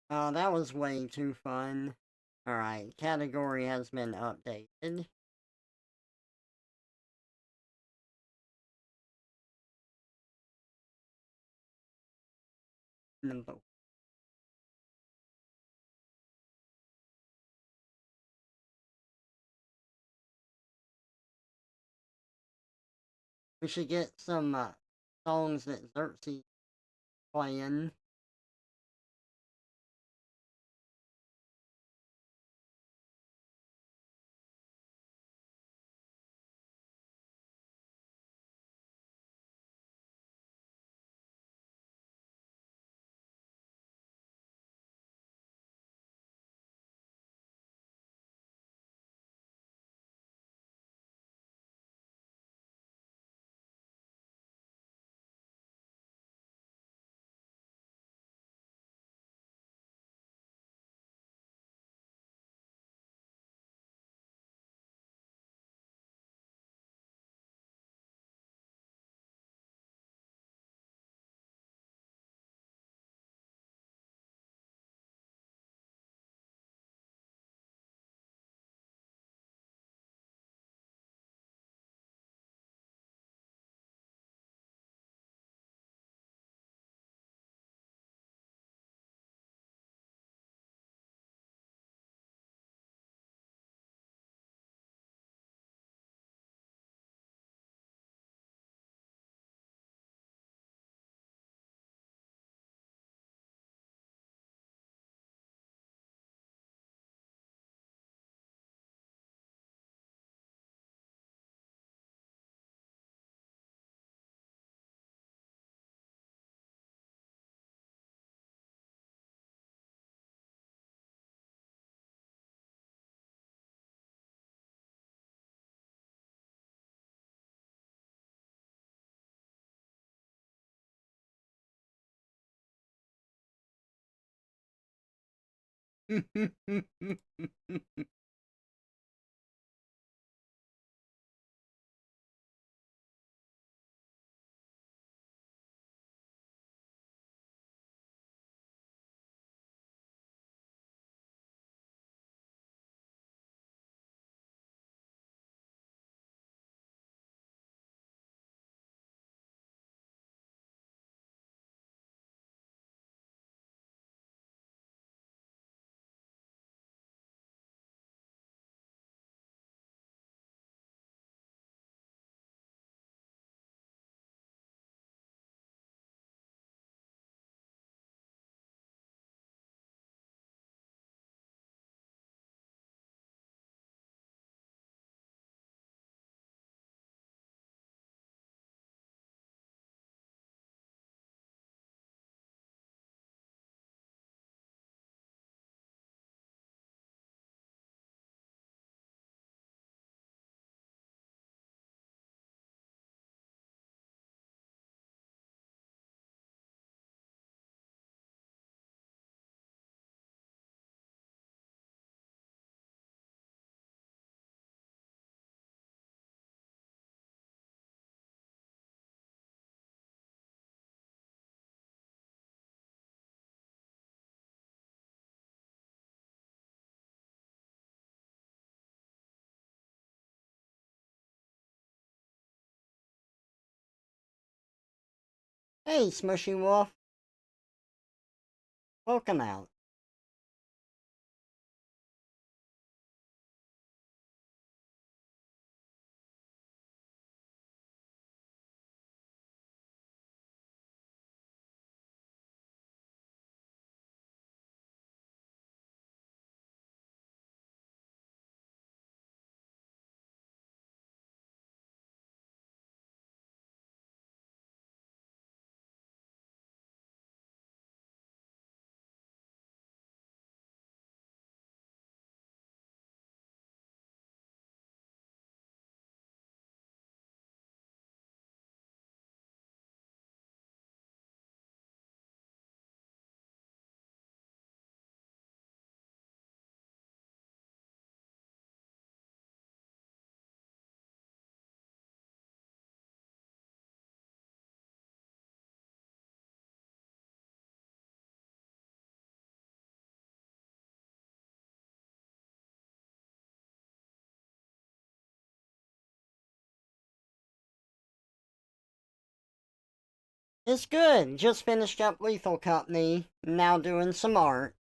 Oh, that was way too fun. Alright, category has been updated. Number. We should get some songs that Xerxes playing. Hey, Smushy Wolf. Welcome out. It's good. Just finished up Lethal Company. Now doing some art.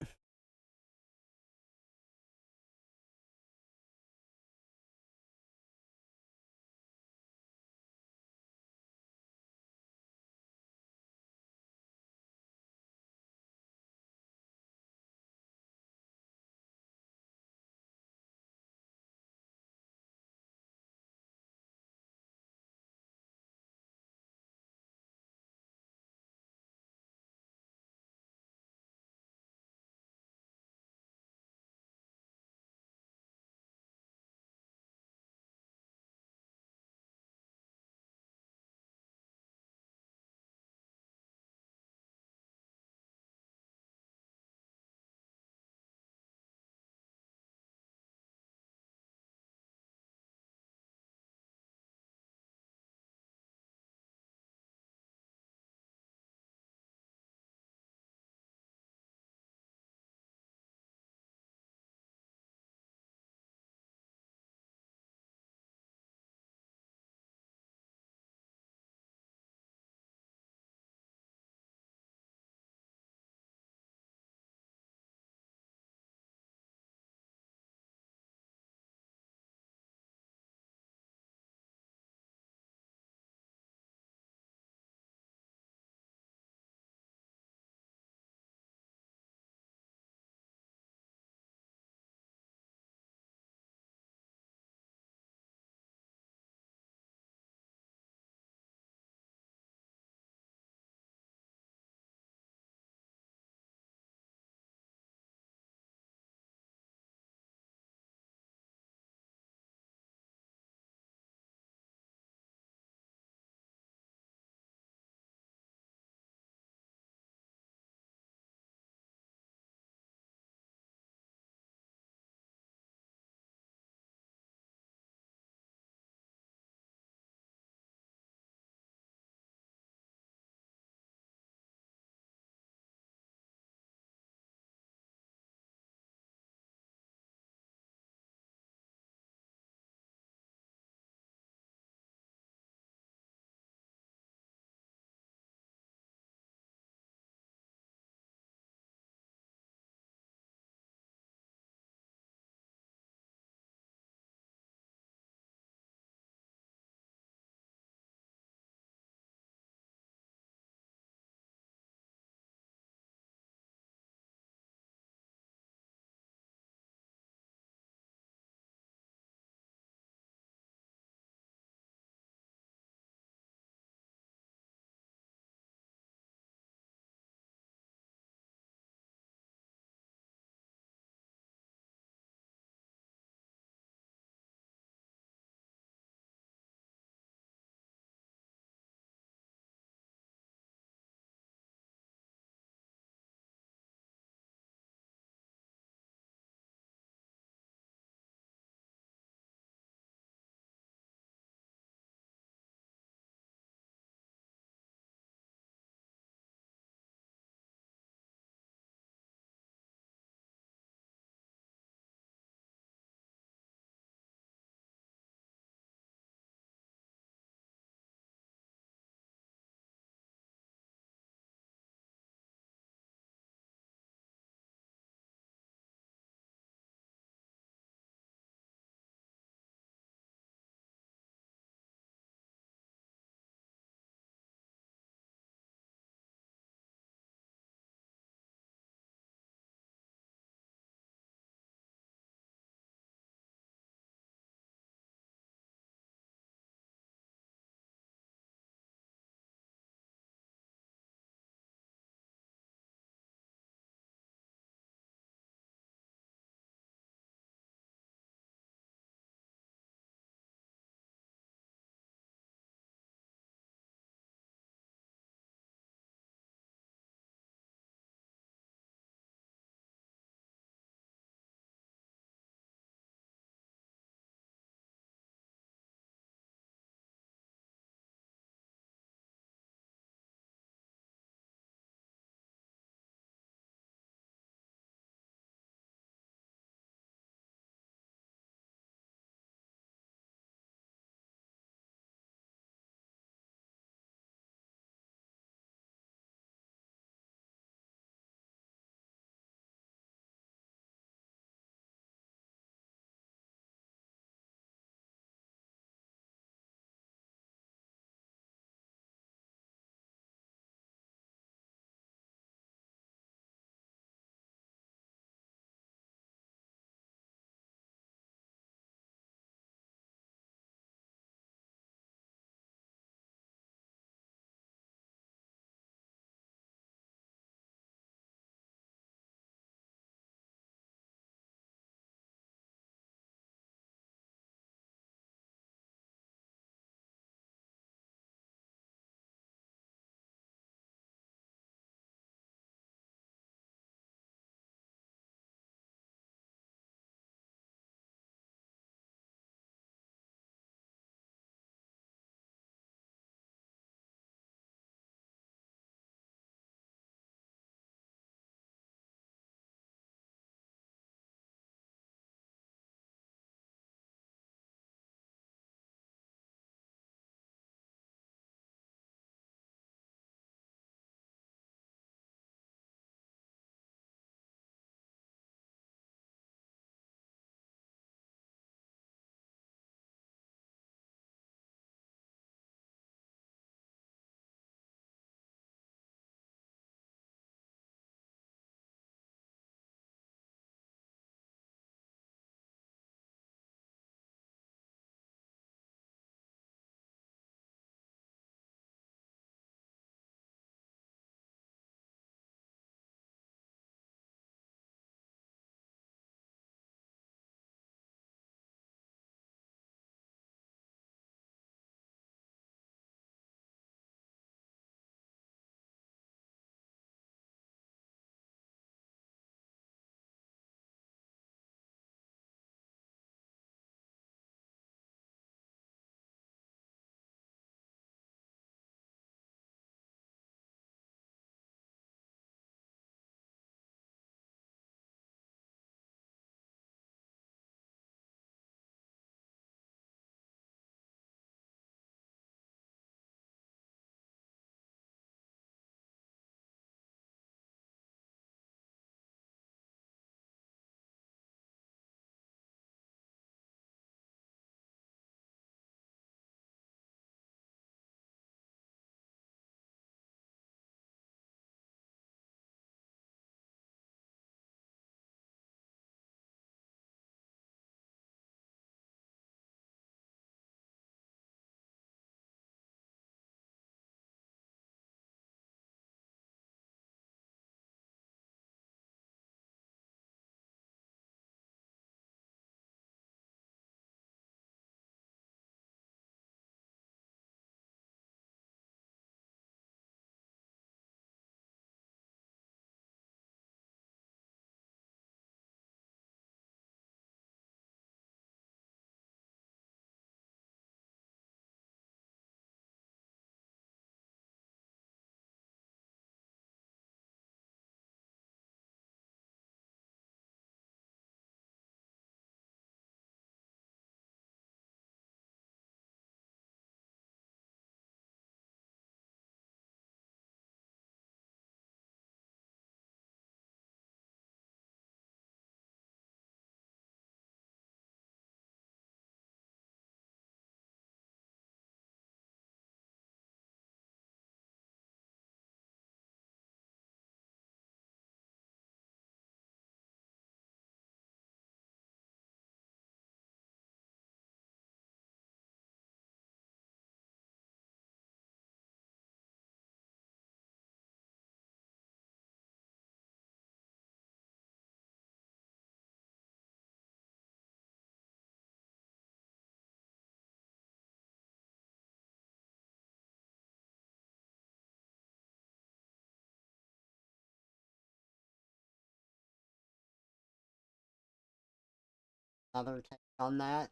another take on that?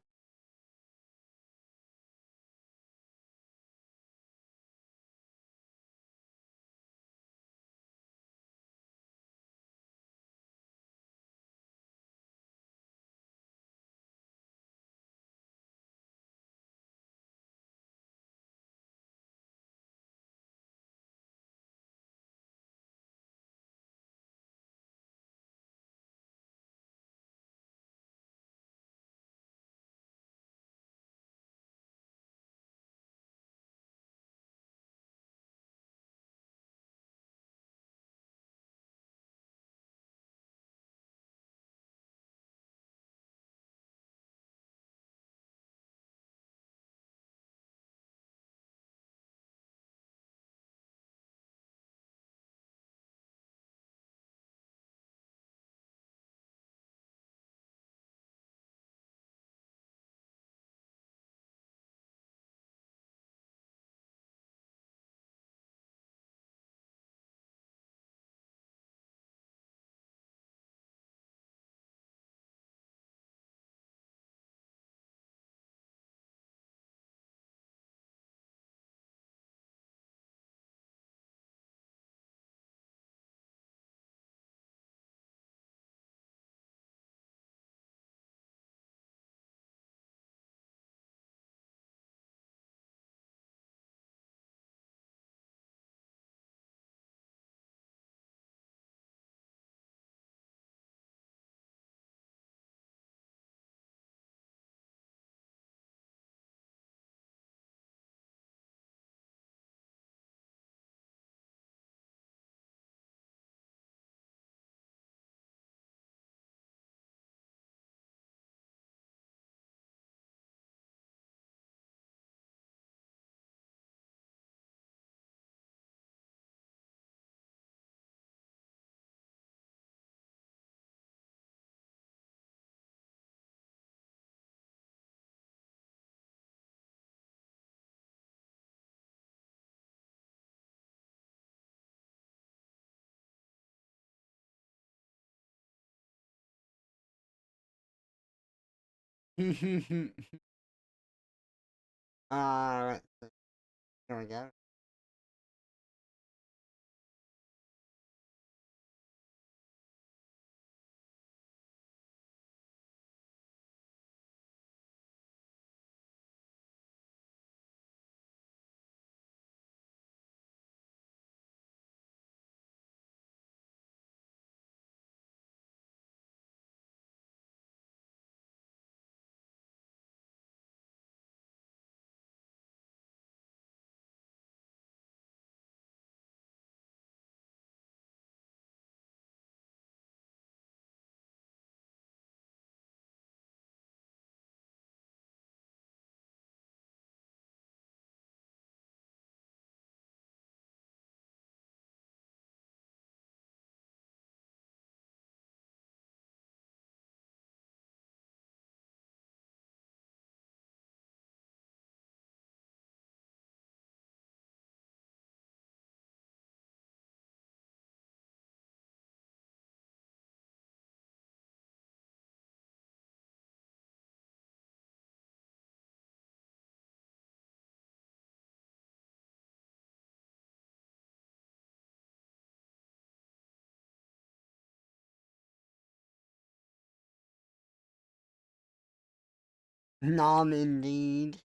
Let's see. Here we go. Nom indeed.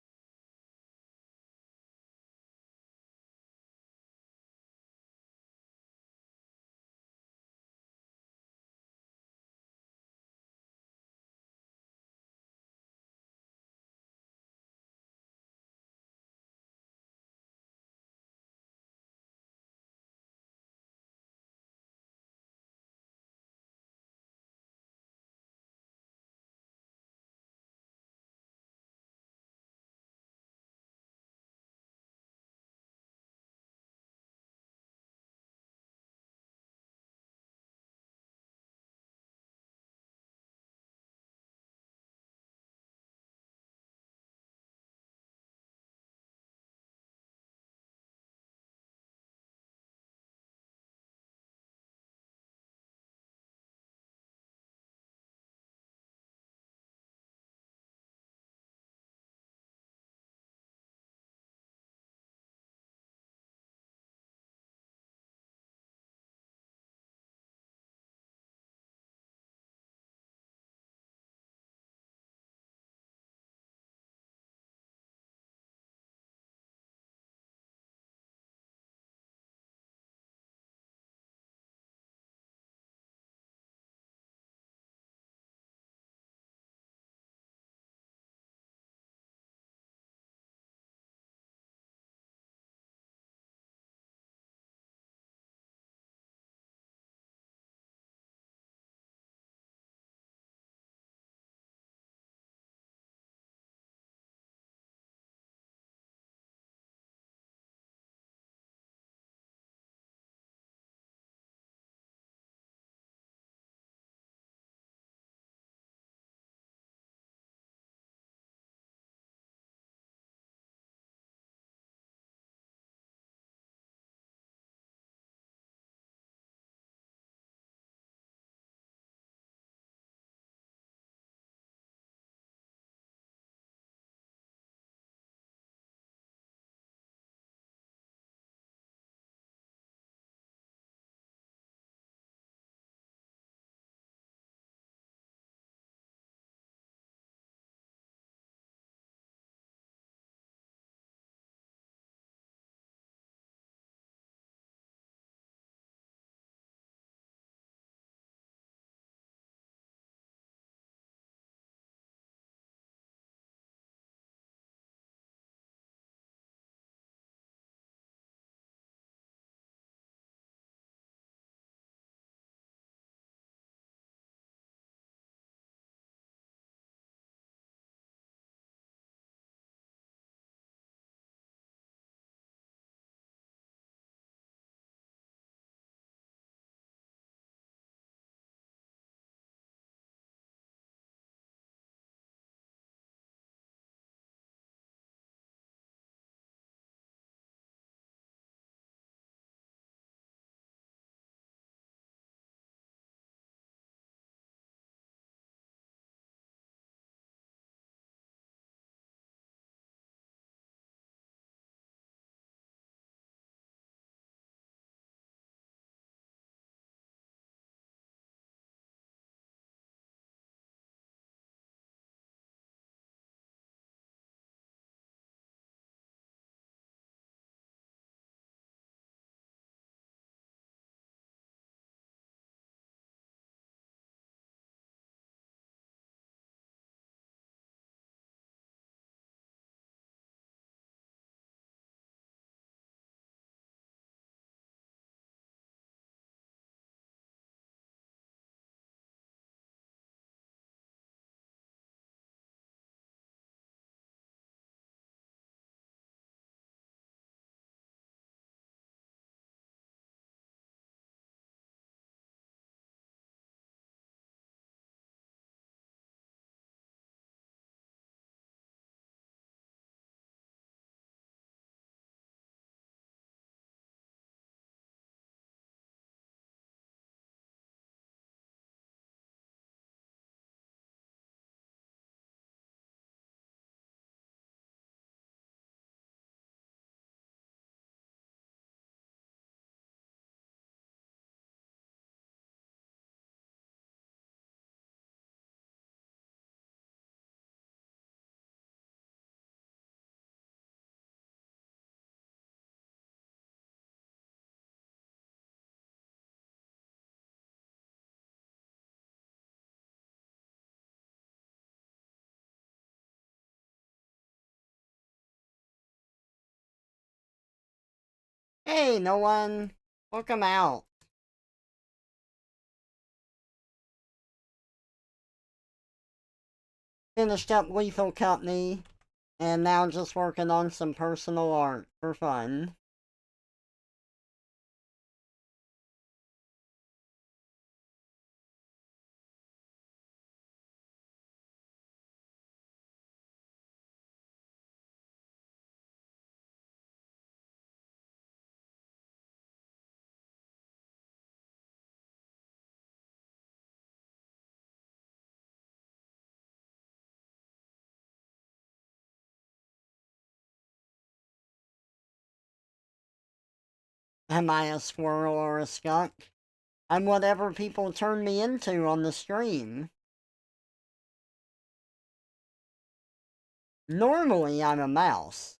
Hey, no one. Welcome out. Finished up Lethal Company, and now just working on some personal art for fun. Am I a squirrel or a skunk? I'm whatever people turn me into on the stream. Normally, I'm a mouse.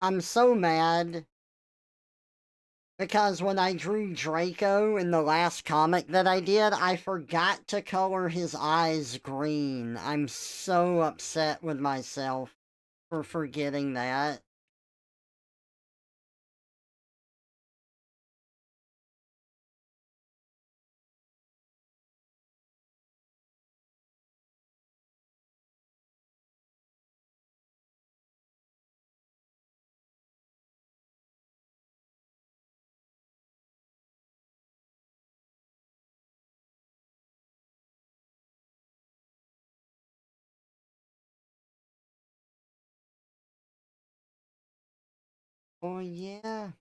I'm so mad because when I drew Draco in the last comic that I did, I forgot to color his eyes green. I'm so upset with myself for forgetting that. Oh, yeah.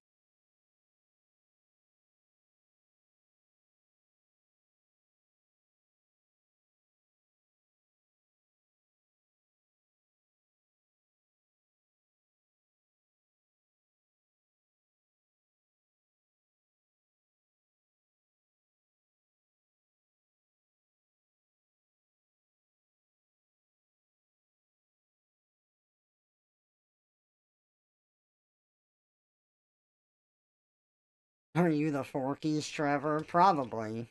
Are you the Forkies, Trevor? Probably.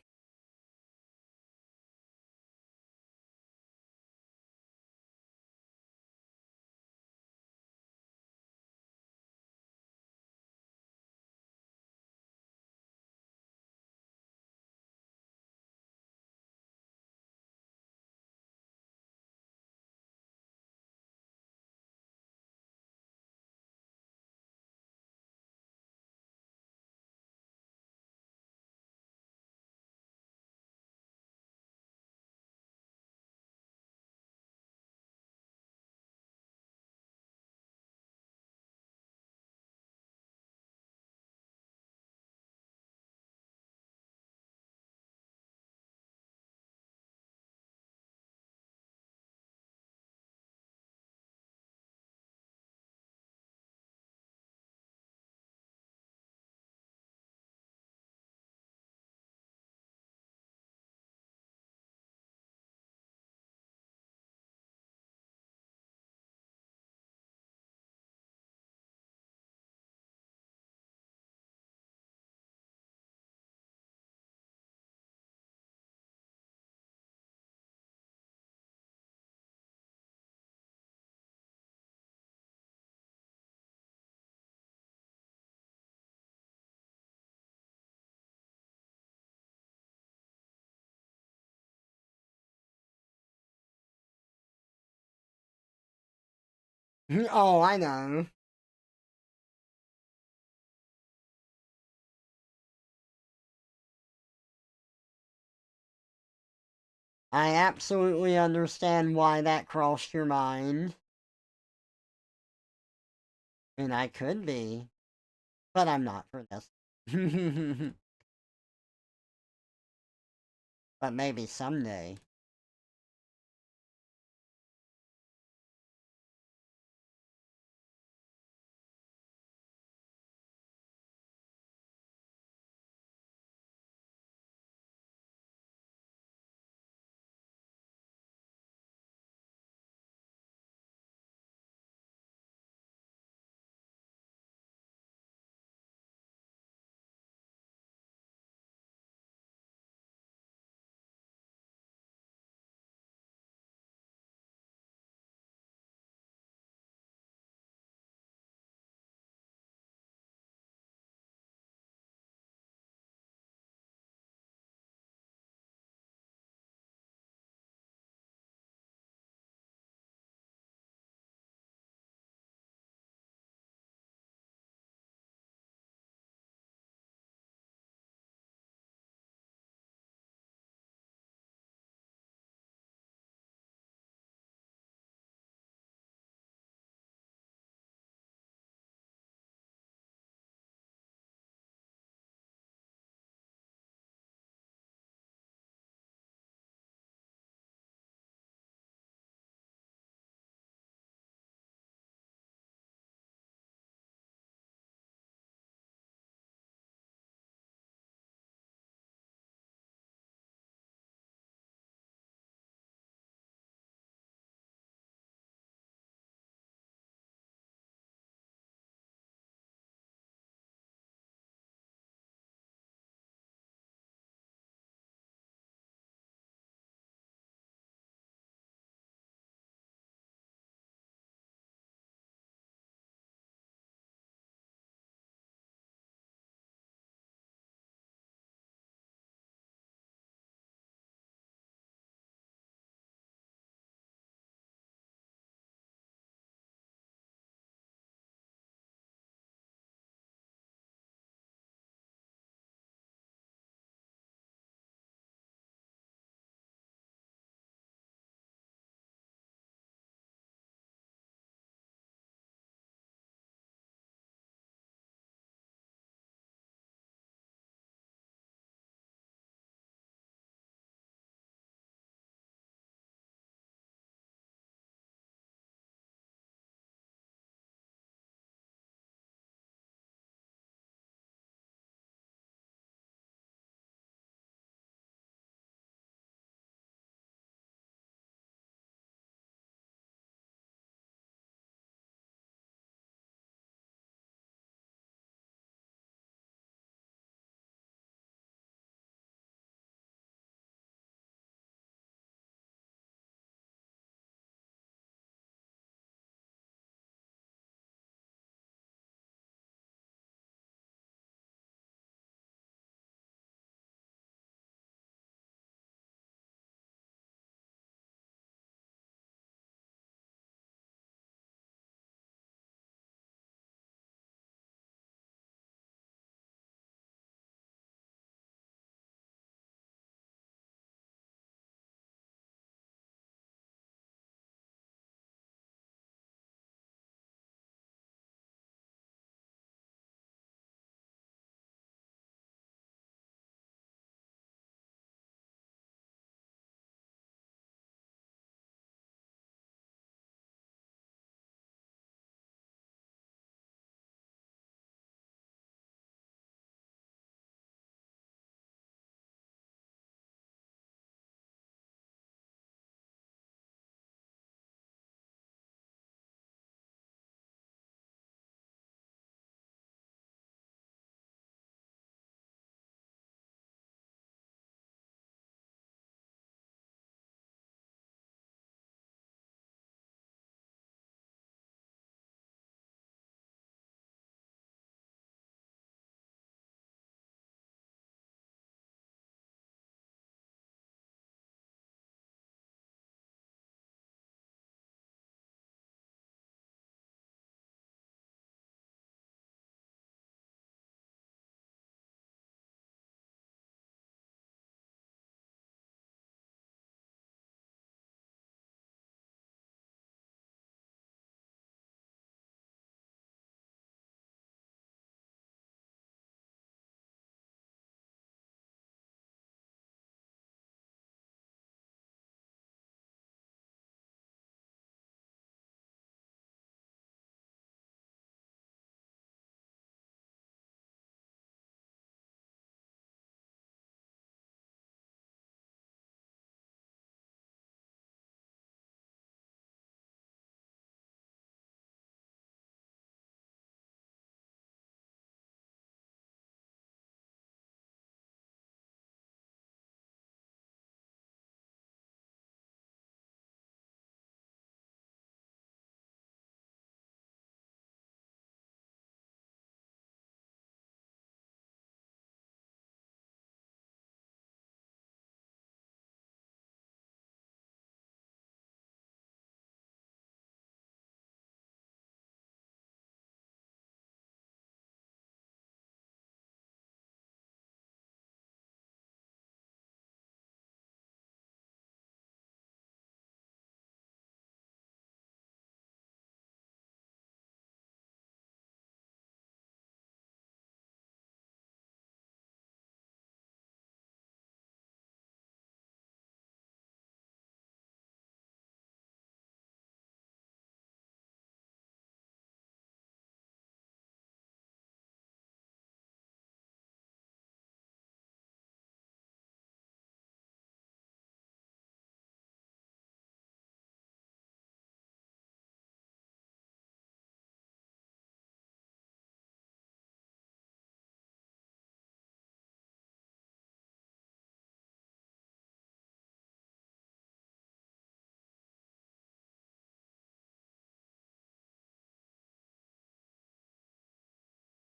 Oh, I know. I absolutely understand why that crossed your mind. And I could be, but I'm not for this. But maybe someday.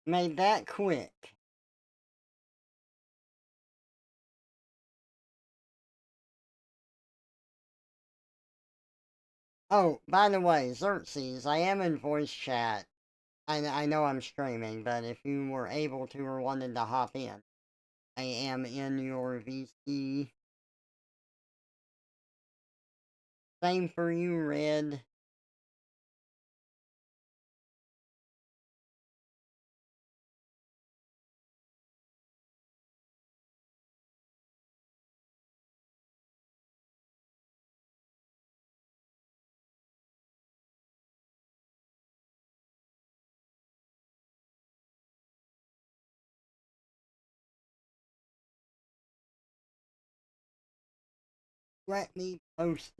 Made that quick. Oh, by the way, Xerxes, I am in voice chat. I know I'm streaming, but if you were able to or wanted to hop in, I am in your VC. Same for you, Red. Let me post.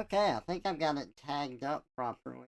Okay, I think I've got it tagged up properly.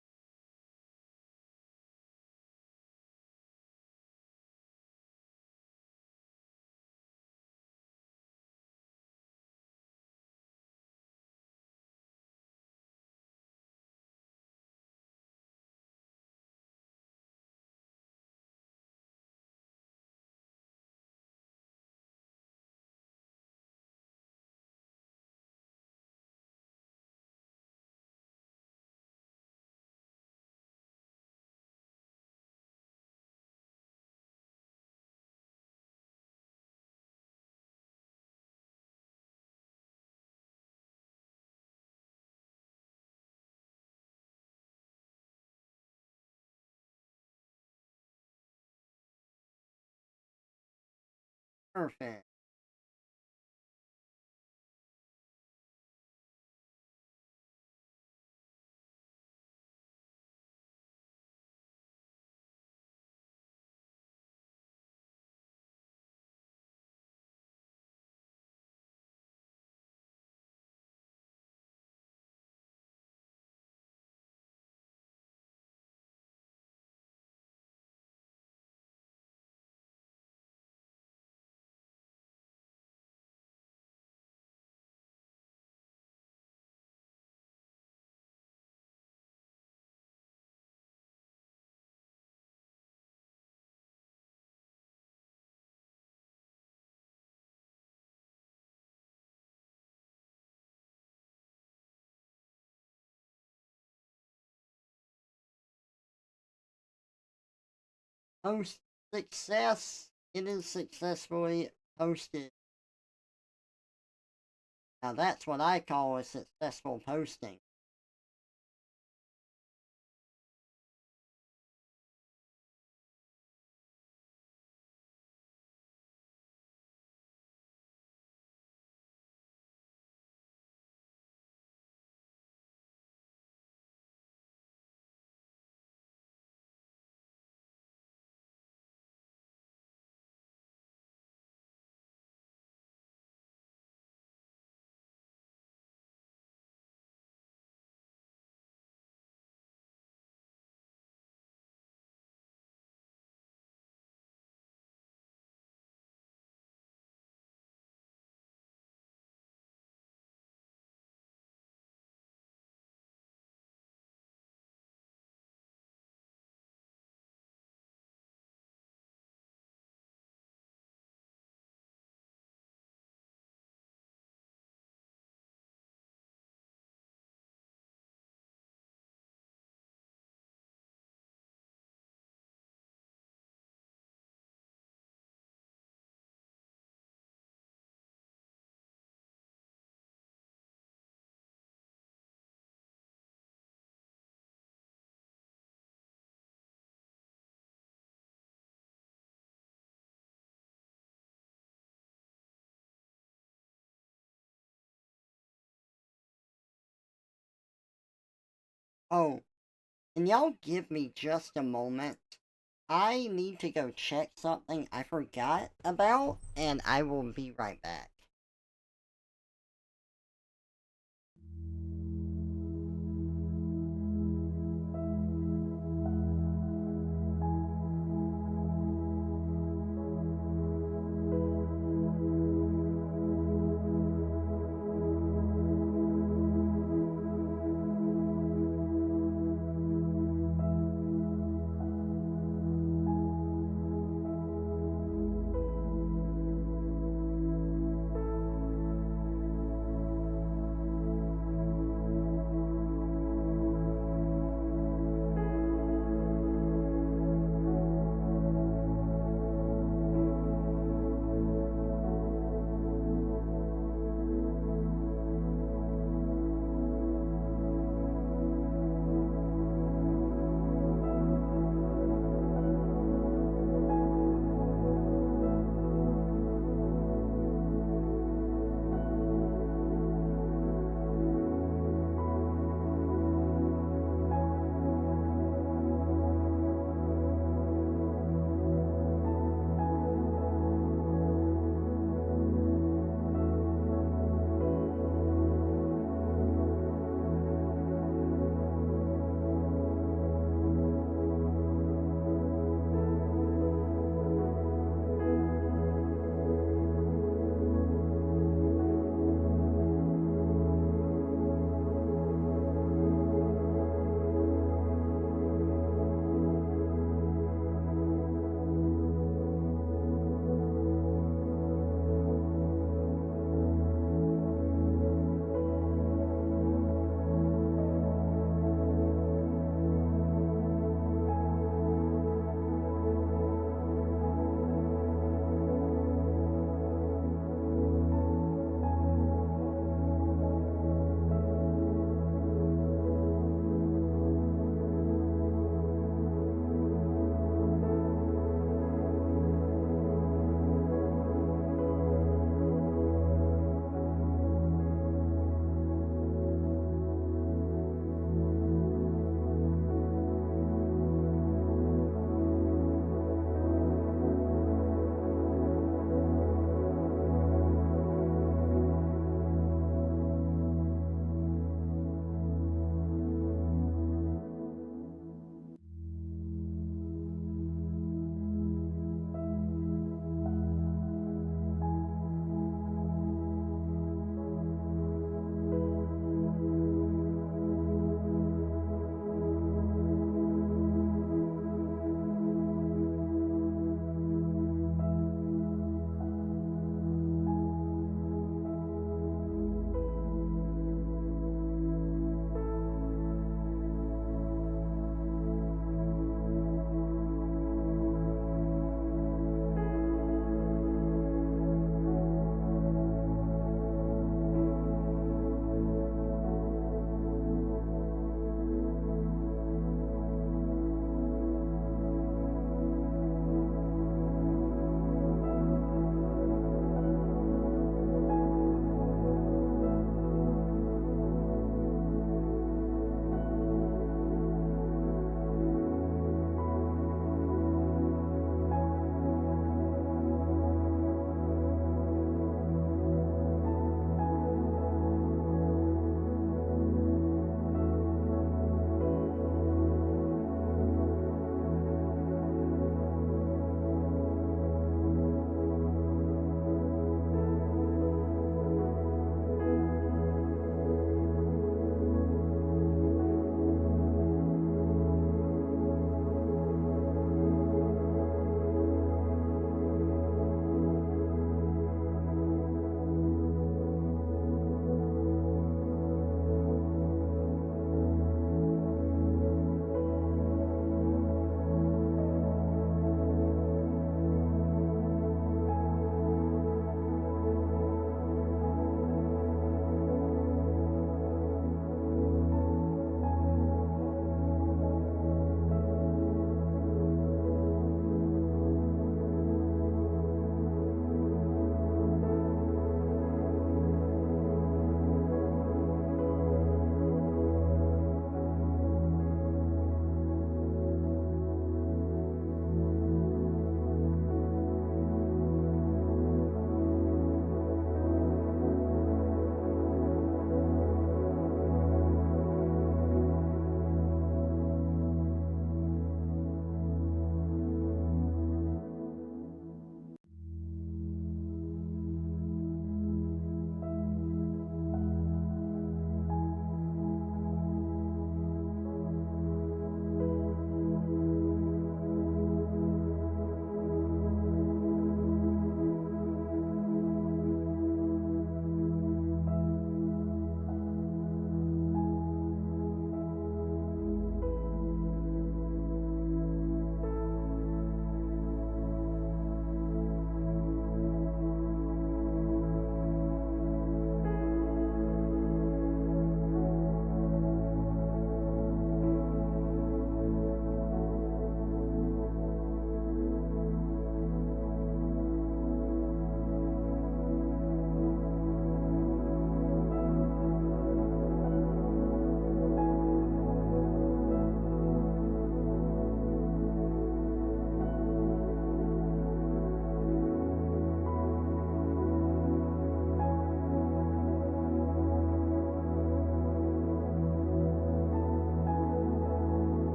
Perfect. Post success. It is successfully posted. Now that's what I call a successful posting. Oh, can y'all give me just a moment? I need to go check something I forgot about, and I will be right back.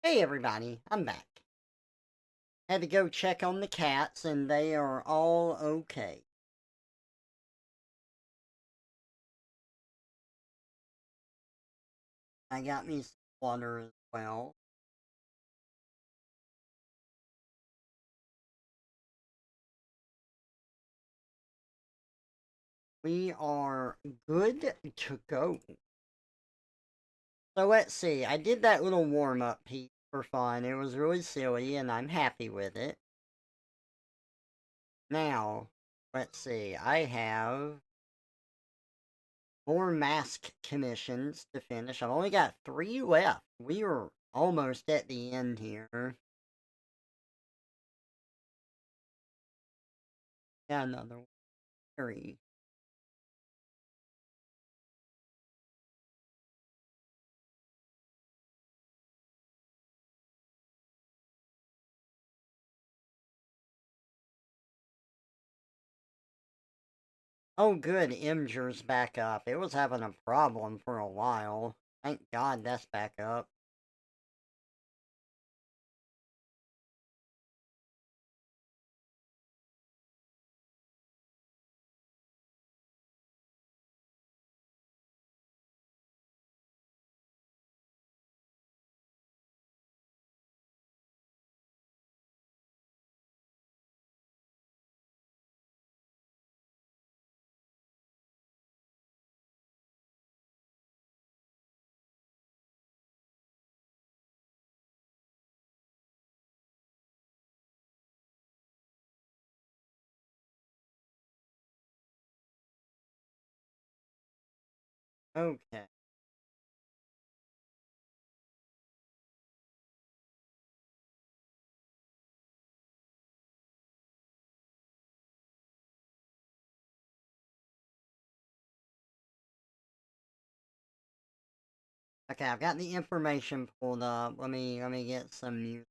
Hey everybody, I'm back. Had to go check on the cats and they are all okay. I got me some water as well. We are good to go. So let's see, I did that little warm-up piece for fun. It was really silly and I'm happy with it. Now, let's see, I have more mask commissions to finish. I've only got 3 left. We are almost at the end here. Got another one. 3. Oh, good, Imger's back up. It was having a problem for a while. Thank God that's back up. Okay. Okay, I've got the information pulled up. Let me get some music.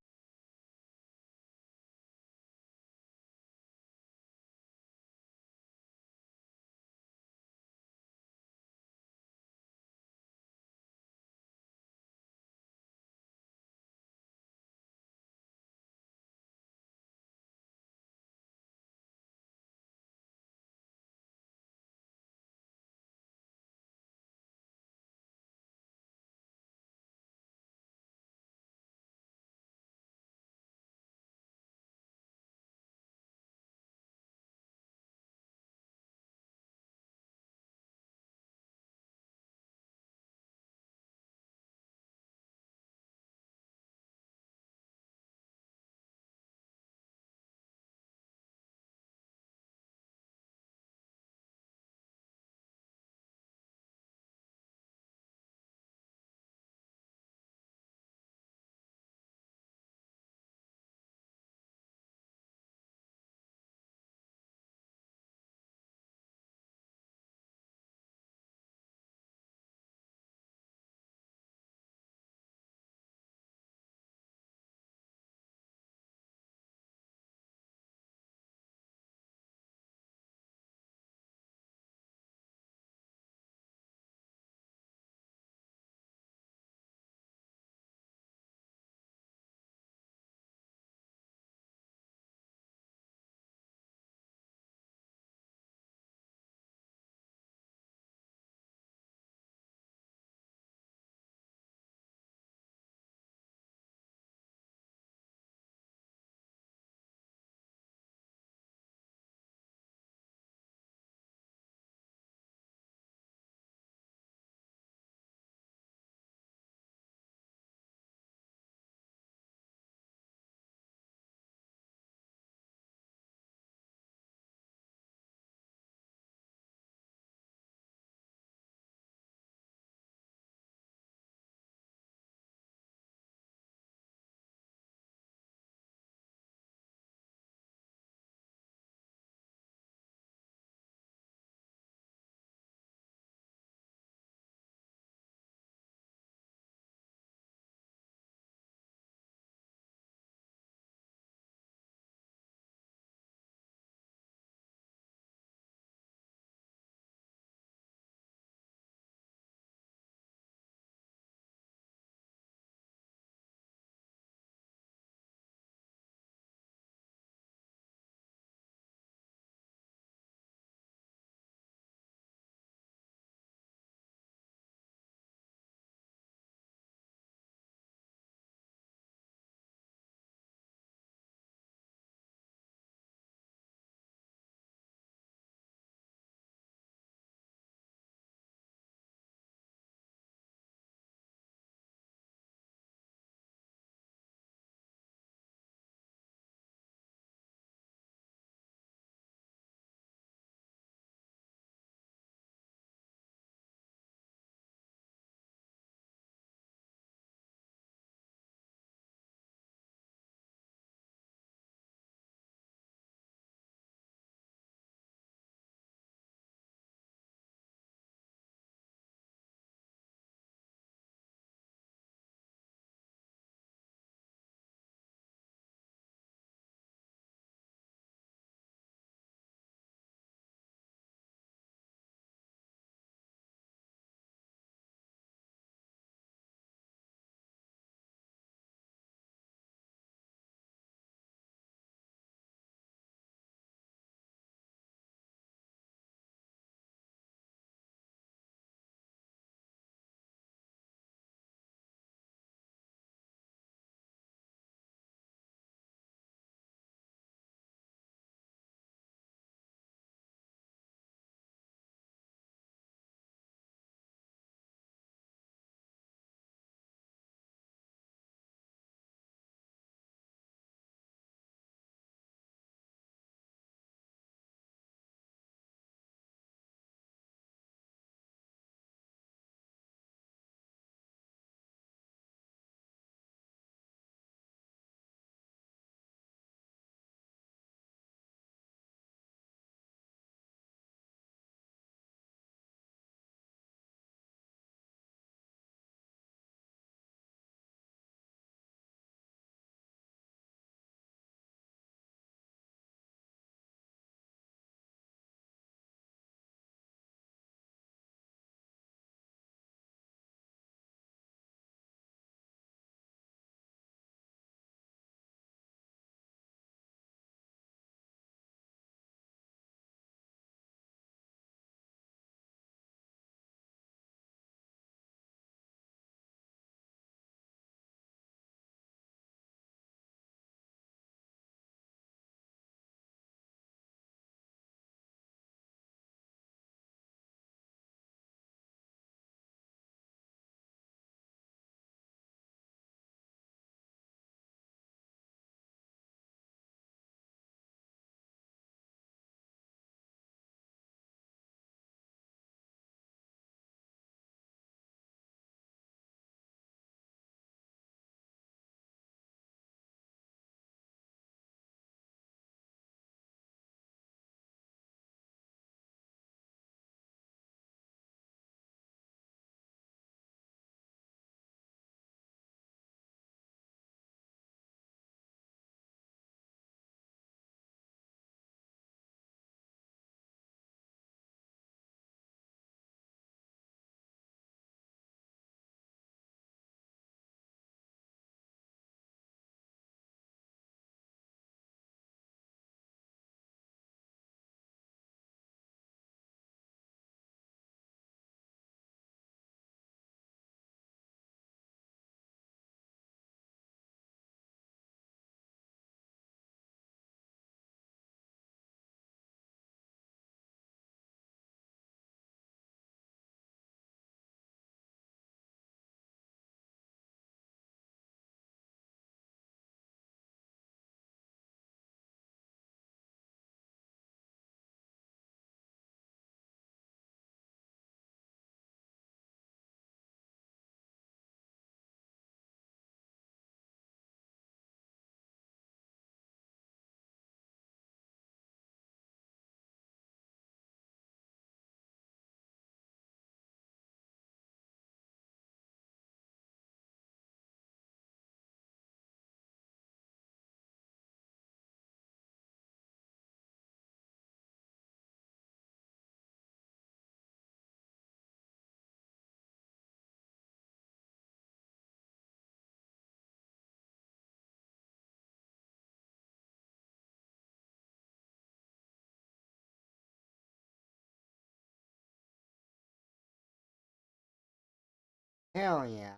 Hell yeah.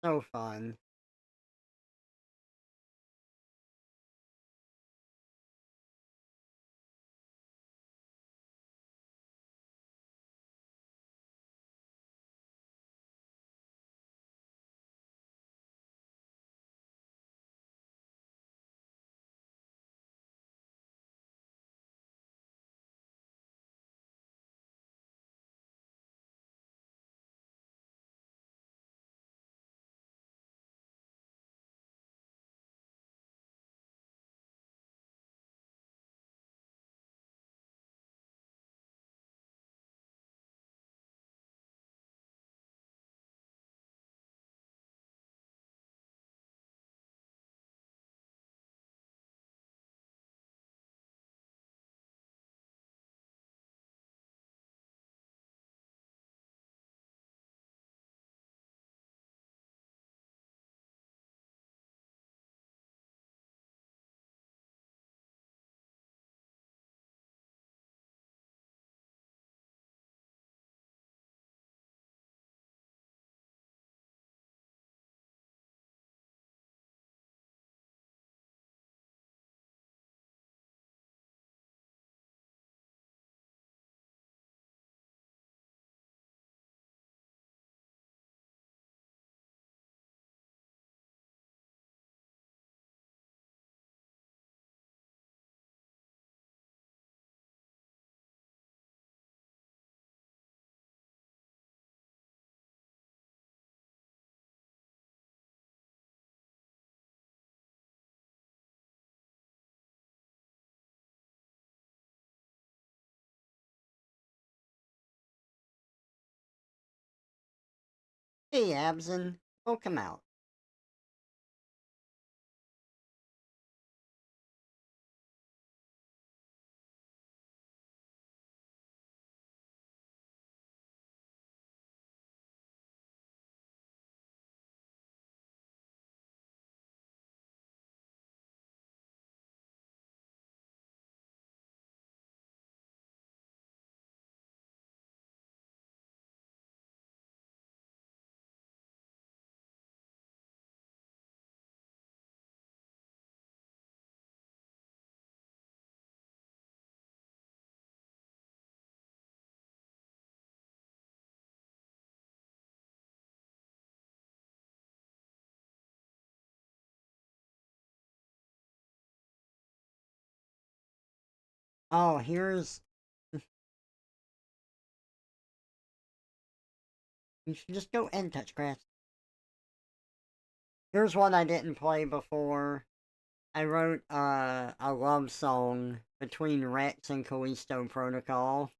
So fun. Hey, Abson. Welcome out. Oh, here's. You should just go and touch grass. Here's one I didn't play before. I wrote a love song between Rex and Callisto Protocol.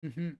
Mm-hmm.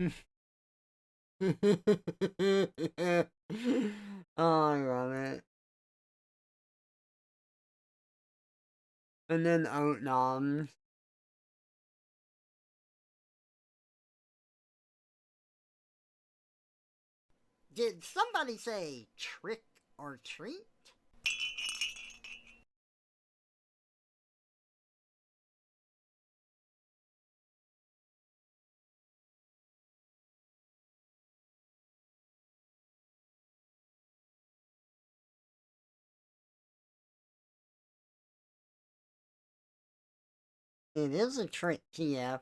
Oh, I love it. And then oat noms. Did somebody say trick or treat? It is a trick, TF.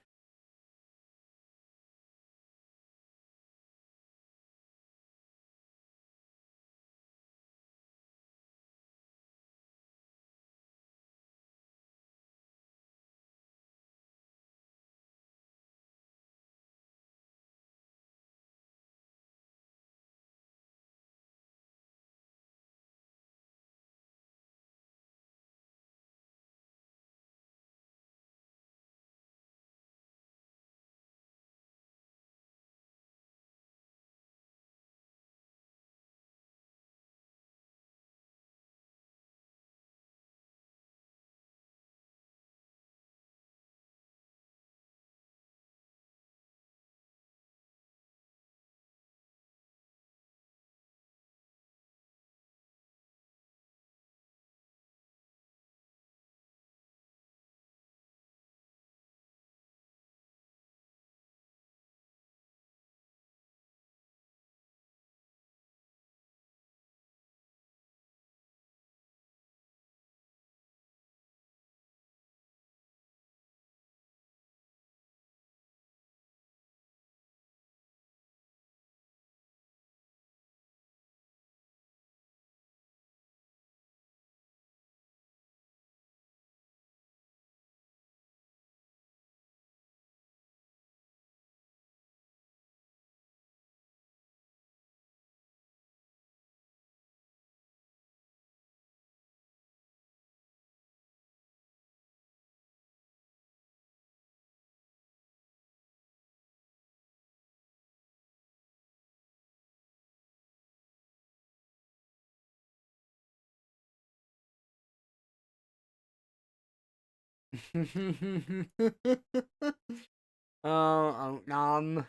Oh, oat nom.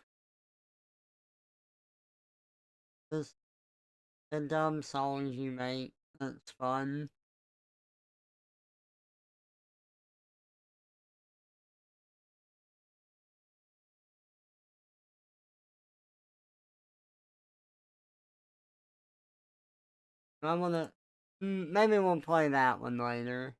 Just the dumb songs you make. That's fun. I wanna. Maybe we'll play that one later.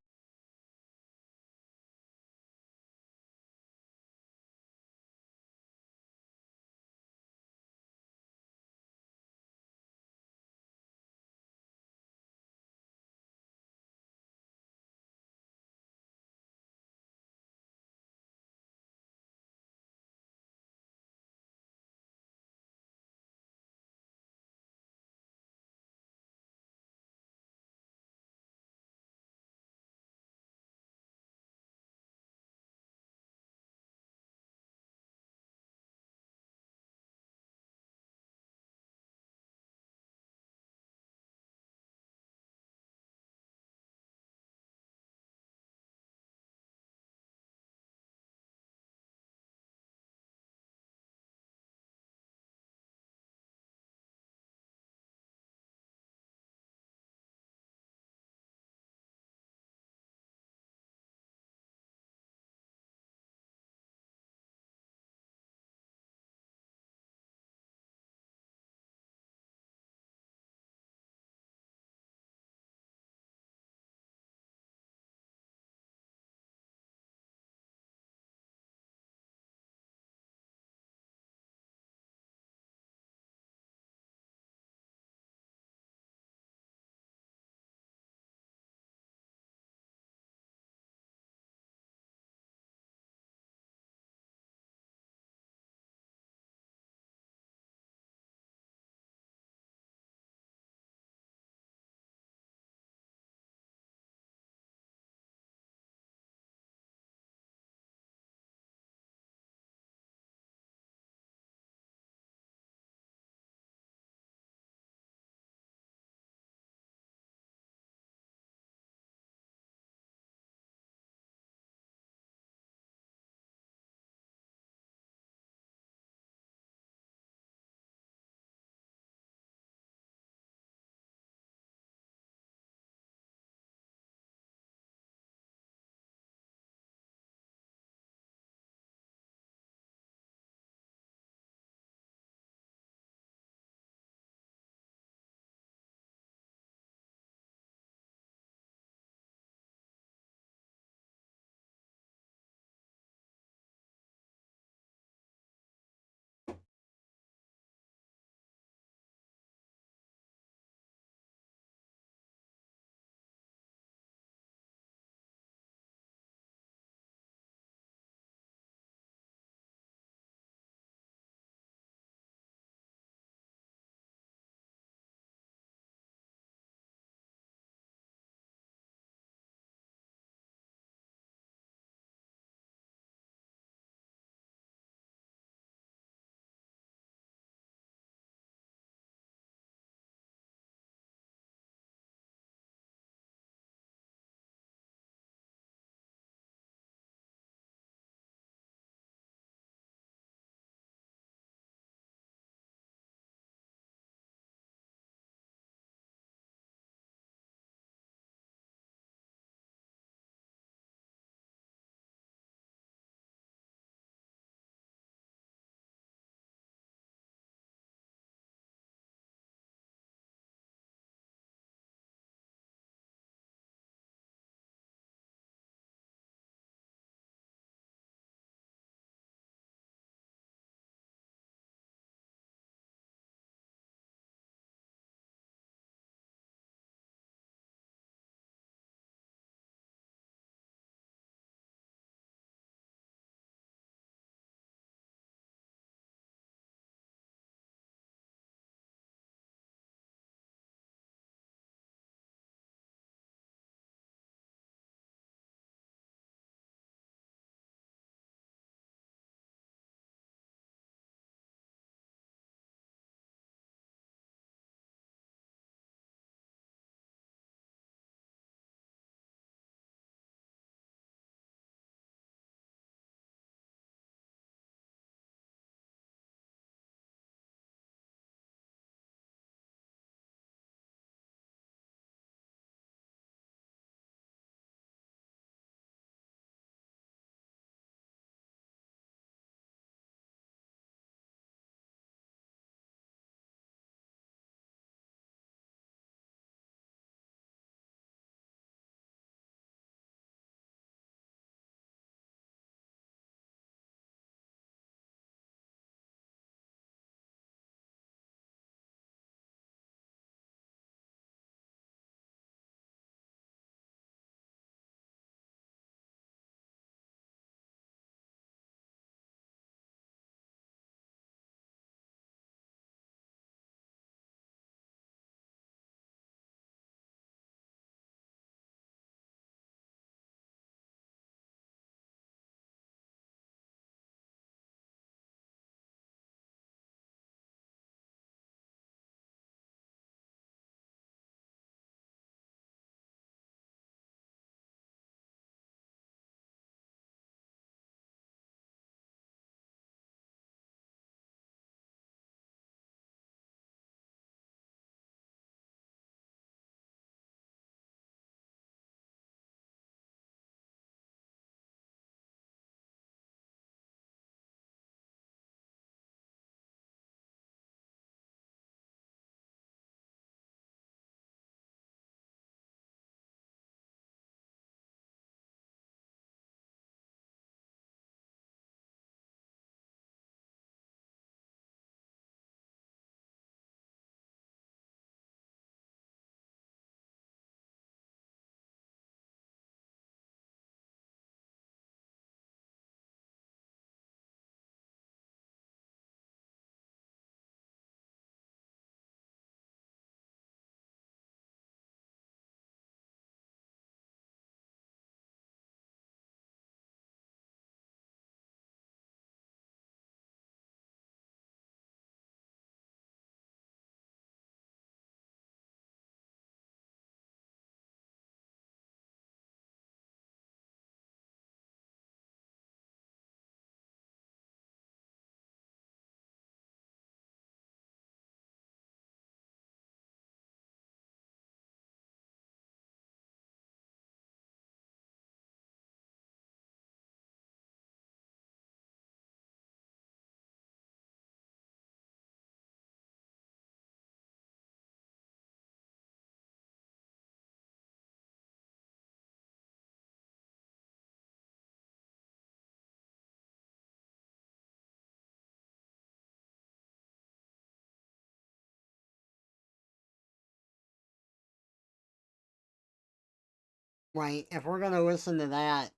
Right, if we're gonna listen to that,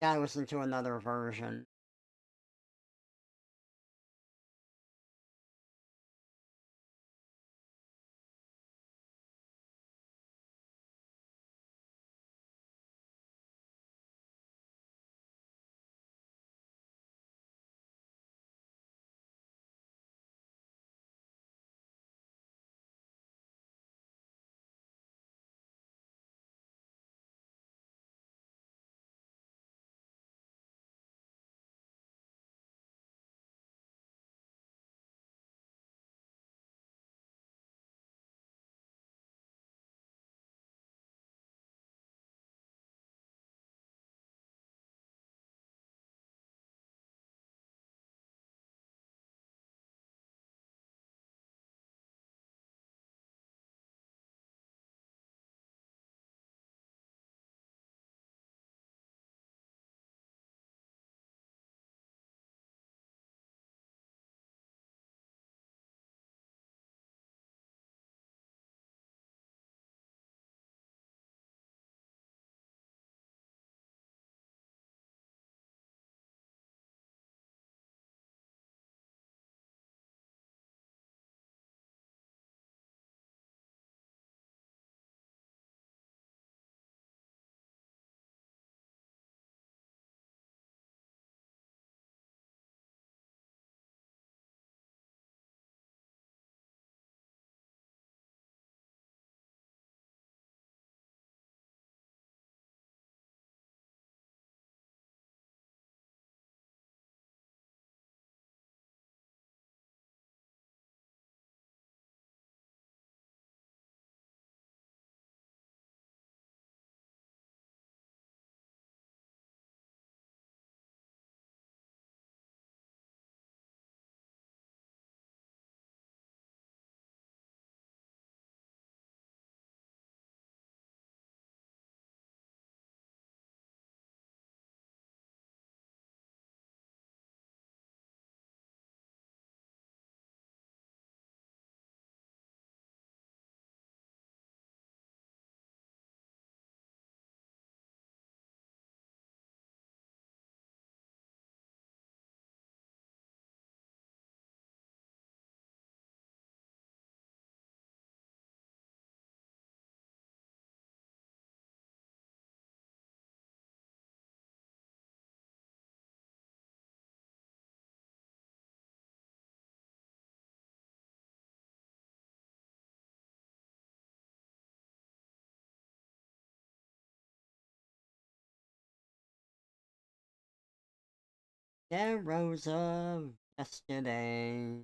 gotta listen to another version. Yeah, Rosa, yesterday.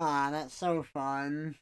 Ah, that's so fun.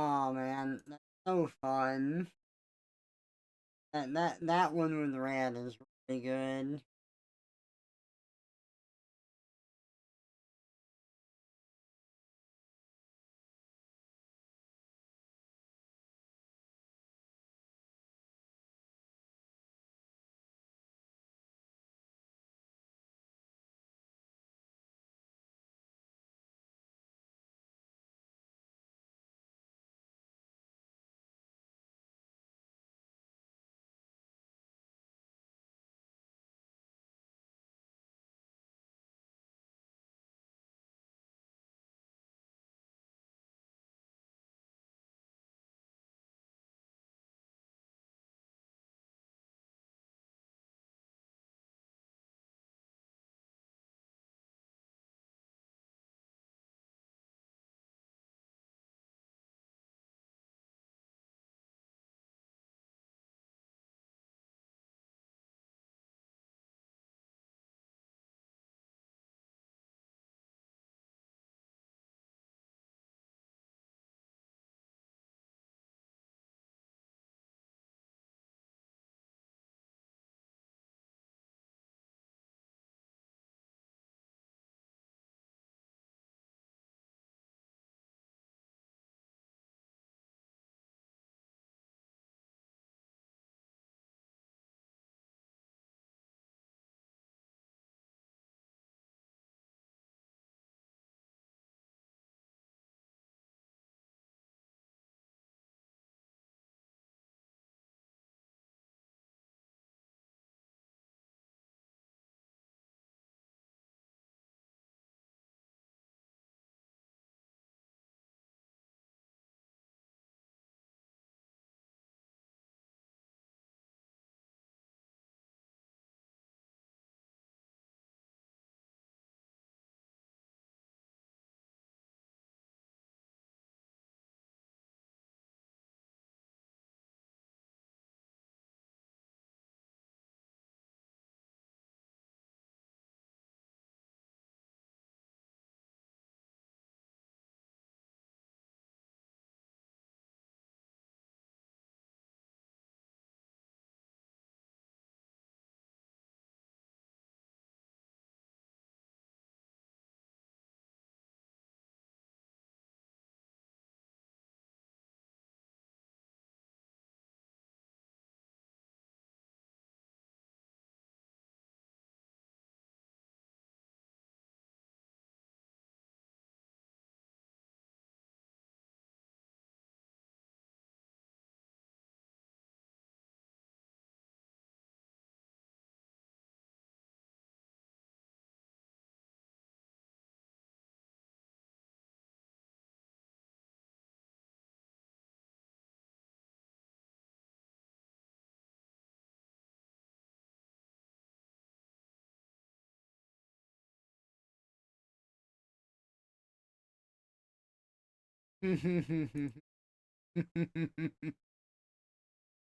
Oh man, that's so fun. That one with red is really good.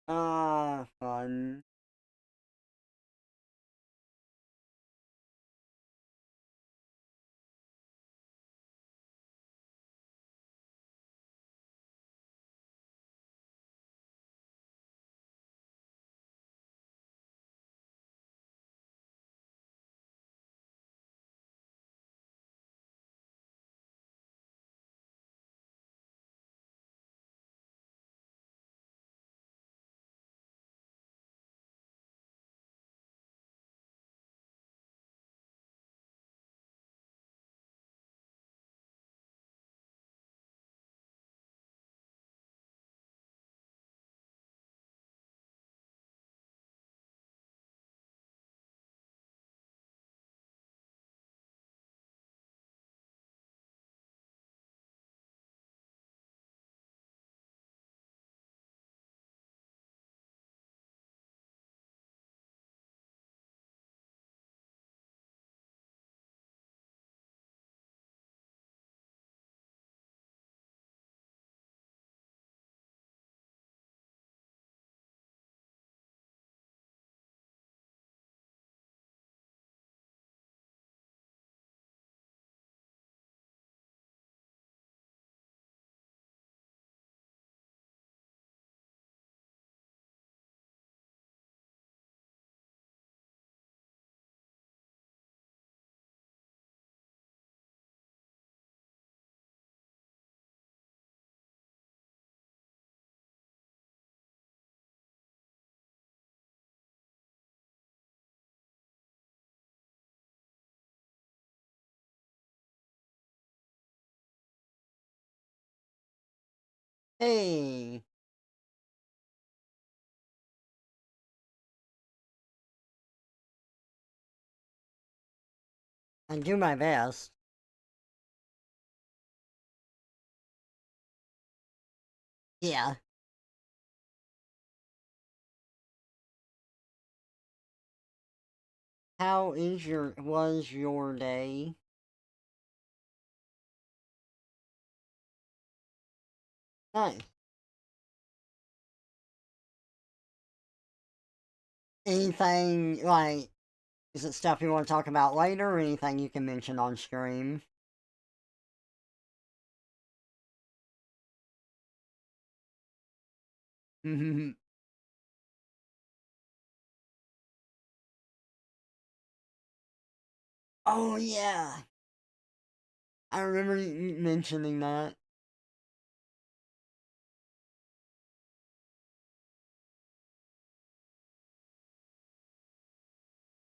Ah, fun. Hey, I do my best. Yeah. How was your day? Nice. Anything like is it stuff you want to talk about later or anything you can mention on stream? Oh yeah. I remember you mentioning that.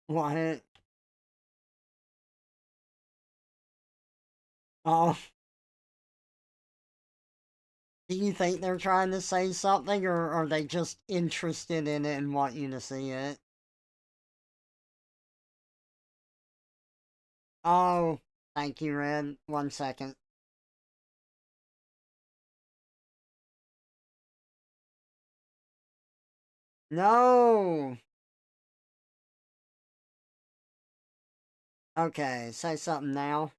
What? Oh, do you think they're trying to say something or are they just interested in it and want you to see it? Oh, thank you, Red. 1 second. No! Okay, say something now.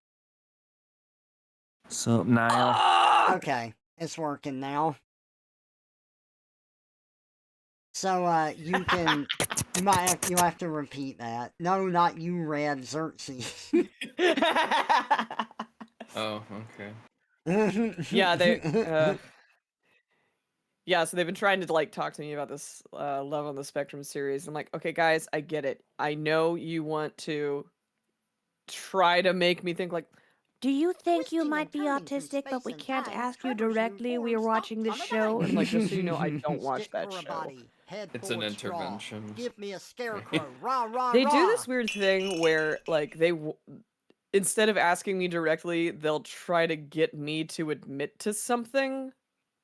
So Niall, Okay, it's working now. So, you'll have to repeat that. No, not you, Red Xerxes. Oh, okay. Yeah, yeah, so they've been trying to like talk to me about this Love on the Spectrum series. I'm like, okay, guys, I get it. I know you want to try to make me think like, do you think you Twisting might and be turning through autistic, but space we and can't time, ask you Trevor's new directly. We are form watching stomps this on a show, and like, just so you know, I dime. don't watch Stick that for a show. body, head It's full an of straw. intervention. Give me a scarecrow, rah rah They do rah. this weird thing where like instead of asking me directly, they'll try to get me to admit to something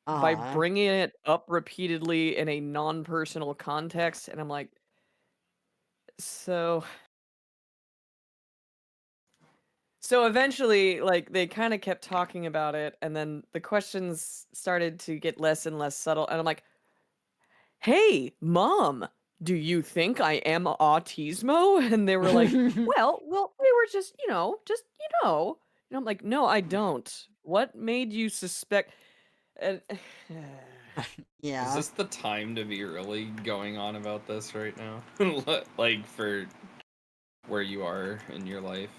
by Uh-huh. bringing it up repeatedly in a non-personal context, and I'm like, so eventually, like, they kind of kept talking about it, and then the questions started to get less and less subtle, and I'm like, hey, mom, do you think I am autismo? And they were like, well, we were just, and I'm like, no, I don't. What made you suspect? And Is Yeah. this the time to be really going on about this right now? Like, for where you are in your life?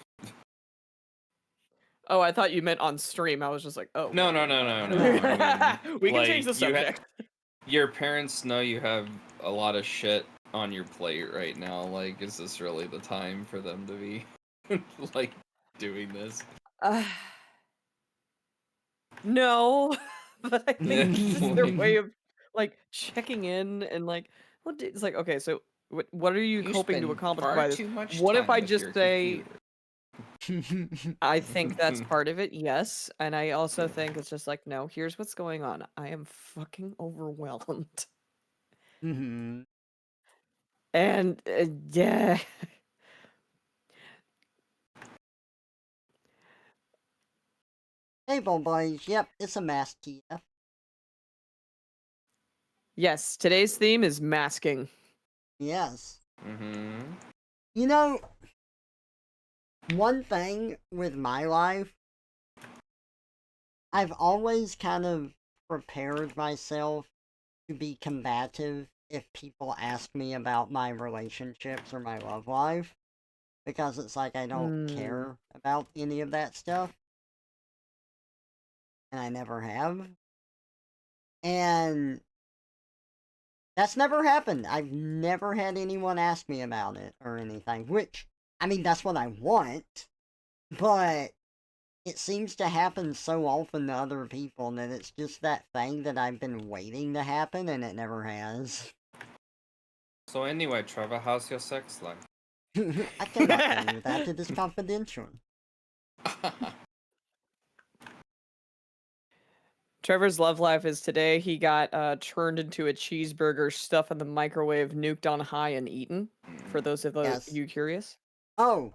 oh, I thought you meant on stream. I was just like, oh, No, well, no, no, no, no. I mean, we can change the like, subject. your parents know you have a lot of shit on your plate right now. Like, is this really the time for them to be, like, doing this? No, but I think it's just their Like, way of like checking in and like it's like, okay, so what are you you hoping to spend accomplish far by this? too much What if time I with just your say computer. I think that's part of it? Yes, and I also think it's just like, no, here's what's going on. I am fucking overwhelmed. Mhm. And yeah. Hey, boys. Yep, it's a mass TF. Yes, today's theme is masking. Yes. Mm-hmm. You know, one thing with my life, I've always kind of prepared myself to be combative if people ask me about my relationships or my love life, because it's like I don't Hmm. care about any of that stuff, and I never have. And that's never happened. I've never had anyone ask me about it or anything, which, I mean, that's what I want, but it seems to happen so often to other people that it's just that thing that I've been waiting to happen and it never has. So anyway, Trevor, how's your sex life? I cannot tell you that. It is confidential. Trevor's love life is today he got turned into a cheeseburger, stuffed in the microwave, nuked on high, and eaten. For those of Yes. you curious. Oh,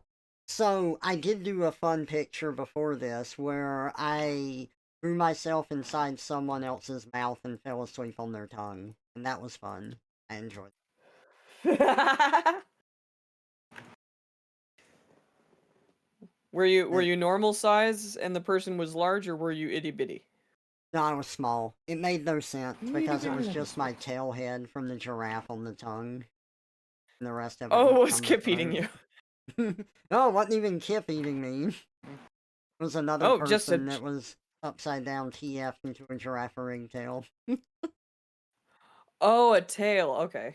so I did do a fun picture before this where I threw myself inside someone else's mouth and fell asleep on their tongue. And that was fun. I enjoyed Were it. you normal size and the person was large, or were you itty bitty? No, I was small. It made no sense Itty because it bitty was little just my sweet. tail head from the giraffe on the tongue. And the rest of it was Oh, was on the Kip eating throat. you? No, it wasn't even Kip eating me. It was another Oh, just a. person that was upside down TF into a giraffe ringtail. Oh, a tail. Okay.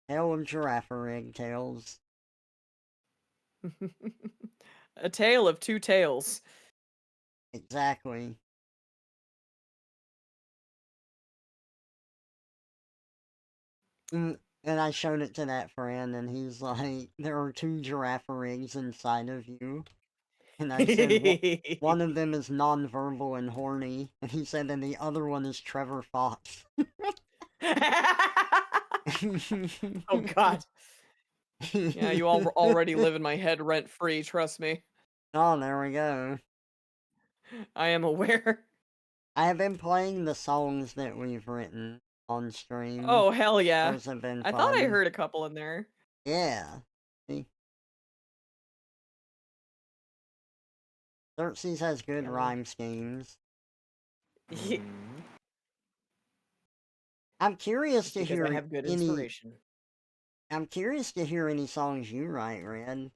Tail of giraffe ringtails. A tale of two tails. Exactly. And I showed it to that friend, and he's like, "There are two giraffe rings inside of you." And I said, "One of them is non-verbal and horny." And he said, "And the other one is Trevor Fox." Oh God. Yeah, you all already live in my head rent free. Trust me. Oh, there we go. I am aware. I have been playing the songs that we've written on stream. Oh hell yeah! Those have been I thought I fun. heard a couple in there. Yeah. See, Xerxes has good Gotta rhyme schemes. It's I'm curious to because I hear have good any. inspiration. I'm curious to hear any songs you write, Red.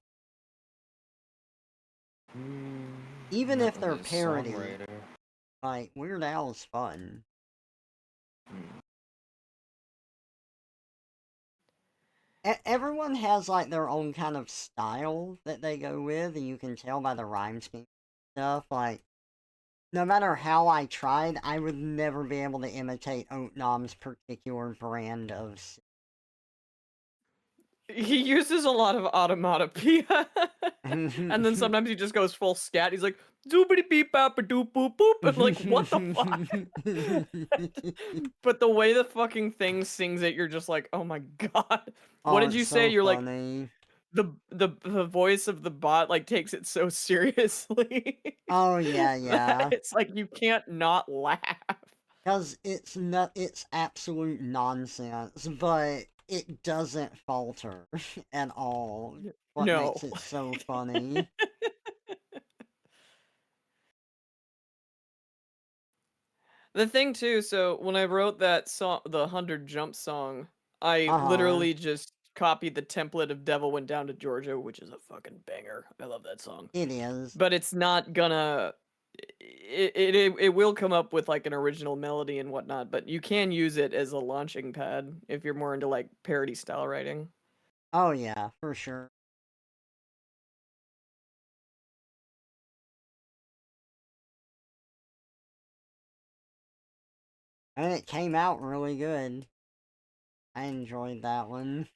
Even Not if they're really a parody, songwriter. like Weird Al's fun. Hmm. Everyone has like their own kind of style that they go with, and you can tell by the rhyme scheme stuff. Like, no matter how I tried, I would never be able to imitate Oatnom's particular brand of. He uses a lot of automatopoeia, and then sometimes he just goes full scat. He's like doobity beep bap a doop boop boop, and like what the fuck? But the way the fucking thing sings it, you're just like, oh my god. What Oh, did it's you say? so You're like funny. the voice of the bot like takes it so seriously. Oh yeah, That yeah. it's like you can't not laugh. Because it's absolute nonsense, but it doesn't falter at all. What No. makes it so funny. The thing too, so when I wrote that song, the 100 Jump song, I Uh-huh. literally just copied the template of Devil Went Down to Georgia, which is a fucking banger. I love that song. It is. But it's not gonna it will come up with like an original melody and whatnot, but you can use it as a launching pad if you're more into like parody style writing. Oh yeah, for sure. And it came out really good. I enjoyed that one.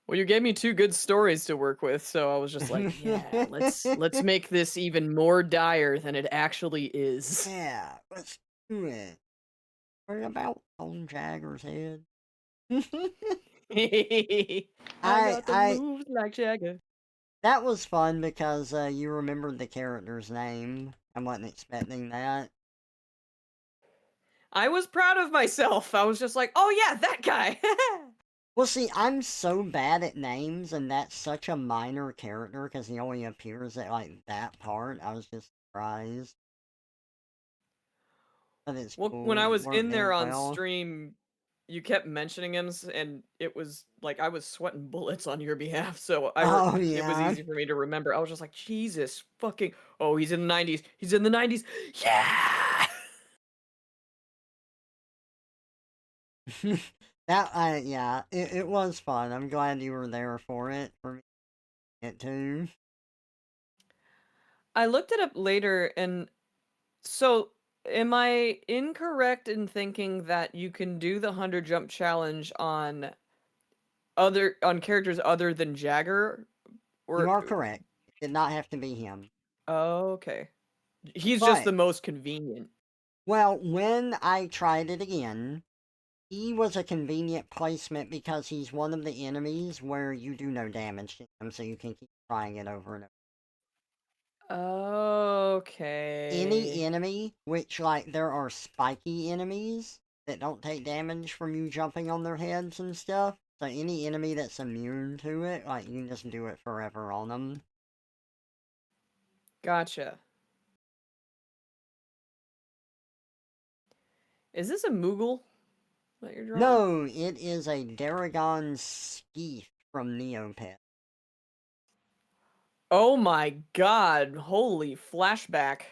Well, you gave me two good stories to work with, so I was just like, yeah, let's make this even more dire than it actually is. Yeah, let's do it. What about Tom Jagger's head? I got the I moves like Jagger. that was fun because you remembered the character's name. I wasn't expecting that. I was proud of myself. I was just like, oh yeah, that guy. Well, see, I'm so bad at names, and that's such a minor character because he only appears at like that part. I was just surprised, but it's Well, when cool. I It was in worked there out on well. stream, you kept mentioning him, and it was like I was sweating bullets on your behalf. So Oh it was yeah, easy for me to remember. I was just like, Jesus fucking. Oh, he's in the 90s. He's in the 90s. Yeah. that yeah, it was fun. I'm glad you were there for it. For me, it too. I looked it up later, and so am I incorrect in thinking that you can do the 100 jump challenge on characters other than Jagger, You or are correct. Did not have to be him. Okay. He's just But, the most convenient. well, when I tried it again, he was a convenient placement because he's one of the enemies where you do no damage to him, so you can keep trying it over and over. Any Okay. enemy, which, like, there are spiky enemies that don't take damage from you jumping on their heads and stuff. So any enemy that's immune to it, like, you can just do it forever on them. Gotcha. Is this a Moogle that you're drawing? No, it is a Daragon Skeef from Neopet. Oh my god. Holy flashback.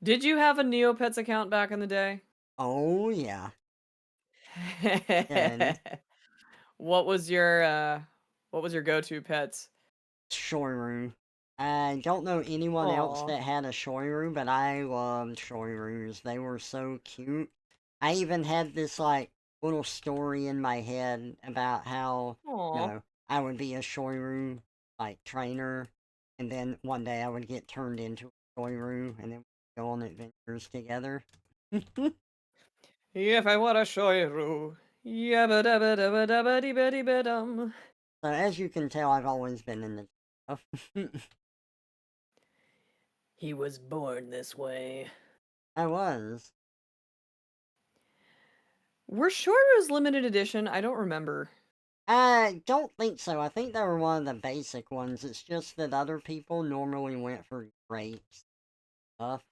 Did you have a Neopets account back in the day? Oh, yeah. And What was your go-to pets? Shoiru. I don't know anyone else Aw. that had a Shoiru, but I loved Shoirus. They were so cute. I even had this, like, little story in my head about how, Aw. I would be a Shoiru, like, trainer, and then one day I would get turned into a Shoiru, and then we'd go on adventures together. If I were a Shoiru. Yabba dabba dabba dabba dee beddy bedum. So as you can tell, I've always been in the stuff. He was born this way. I was. Were Shoirus limited edition? I don't remember. I don't think so. I think they were one of the basic ones. It's just that other people normally went for grapes stuff,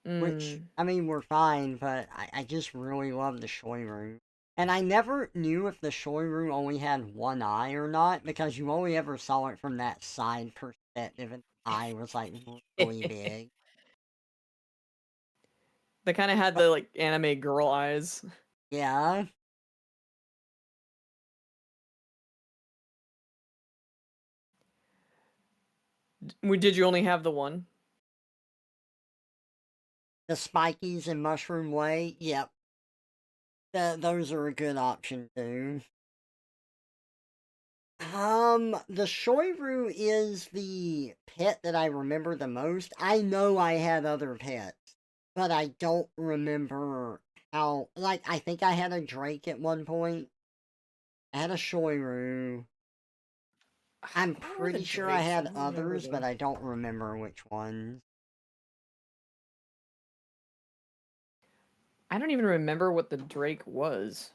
which, Mm. I mean, were fine, but I just really love the Shoiru. And I never knew if the Shoiru only had one eye or not, because you only ever saw it from that side perspective, and the eye was, like, really big. They kind of had But, the like anime girl eyes. yeah, Did you only have the one? the Spikies and Mushroom Way, yep. Those are a good option, too. The Shoiru is the pet that I remember the most. I know I had other pets, but I don't remember how. Like, I think I had a Drake at one point. I had a Shoiru. I'm What were the pretty sure I drakes? I had don't remember others, but them. I don't remember which ones. I don't even remember what the drake was.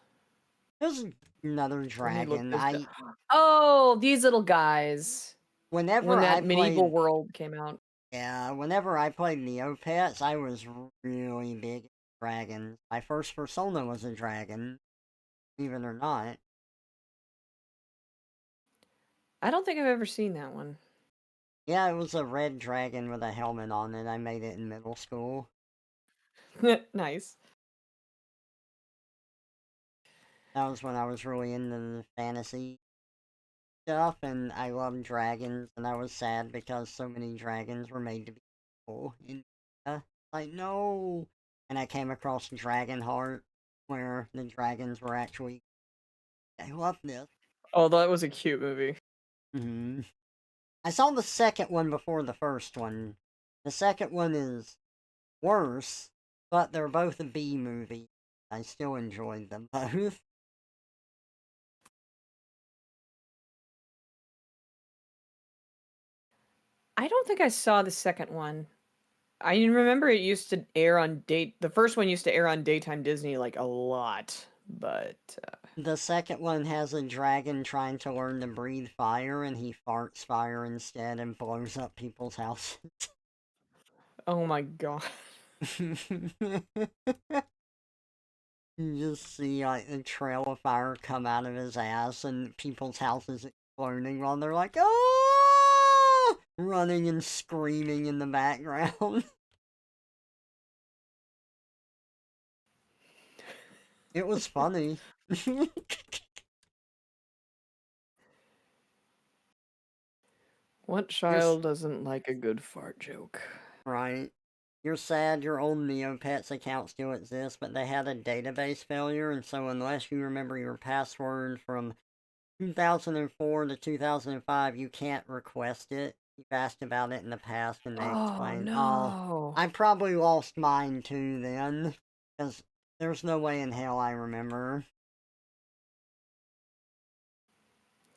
There's another Let me look dragon. this up. Oh, these little guys. When Whenever that I medieval played, world came out. yeah, whenever I played Neopets, I was really big at dragons. My first persona was a dragon, believe it or not. I don't think I've ever seen that one. Yeah, it was a red dragon with a helmet on it. I made it in middle school. Nice. That was when I was really into the fantasy stuff, and I loved dragons, and I was sad because so many dragons were made to be evil. And, like, no! And I came across Dragon Heart, where the dragons were actually. I love this. Oh, that was a cute movie. I saw the second one before the first one. The second one is worse, but they're both a B movie. I still enjoyed them both. I don't think I saw the second one. I remember it used to air on date. The first one used to air on daytime Disney like a lot, but The second one has a dragon trying to learn to breathe fire, and he farts fire instead and blows up people's houses. oh my god. You just see, like, the trail of fire come out of his ass, and people's houses exploding while they're like, oh! Running and screaming in the background. It was funny. What You're child doesn't like a good fart joke? right. You're sad your old Neopets account still exists, but they had a database failure, and so unless you remember your password from 2004 to 2005, you can't request it. You've asked about it in the past, and they Oh explained, oh, no. I probably lost mine too then, because there's no way in hell I remember.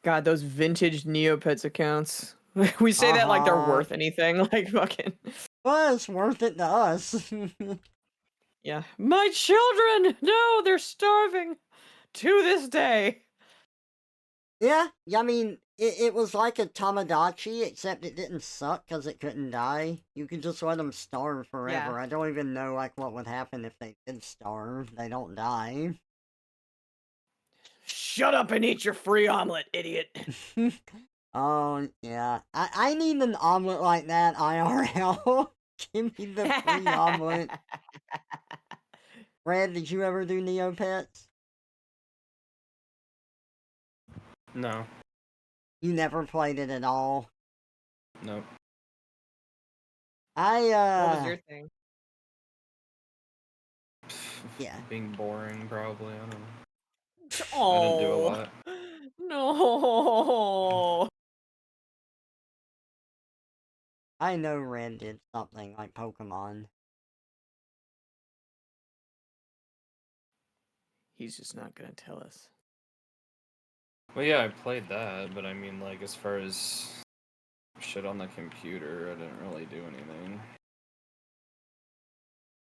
God, those vintage Neopets accounts. We say that like they're Uh-huh. worth anything. Like fucking. Well, it's worth it to us. Yeah. My children! No, they're starving. To this day. Yeah, I mean, it was like a Tamagotchi, except it didn't suck because it couldn't die. You could just let them starve forever. Yeah. I don't even know, like, what would happen if they did starve. They don't die. Shut up and eat your free omelet, idiot. Oh, yeah. I need an omelet like that, IRL. Give me the free omelet. Red, did you ever do Neopets? No. You never played it at all? Nope. What was your thing? Yeah. Being boring, probably. I don't know. Oh. I didn't do a lot. No. I know Red did something like Pokemon. He's just not gonna tell us. Well, yeah, I played that, but I mean, like, as far as shit on the computer, I didn't really do anything.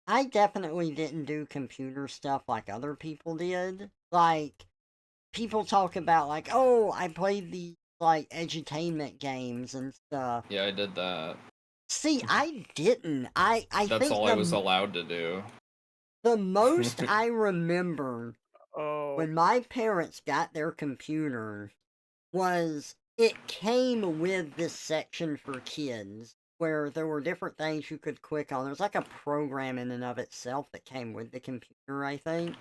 I definitely didn't do computer stuff like other people did. Like, people talk about, like, oh, I played these, like, edutainment games and stuff. Yeah, I did that. See, I didn't. I That's think all I was allowed to do. the most I remember Oh. when my parents got their computer was it came with this section for kids where there were different things you could click on. There was like a program in and of itself that came with the computer, I think.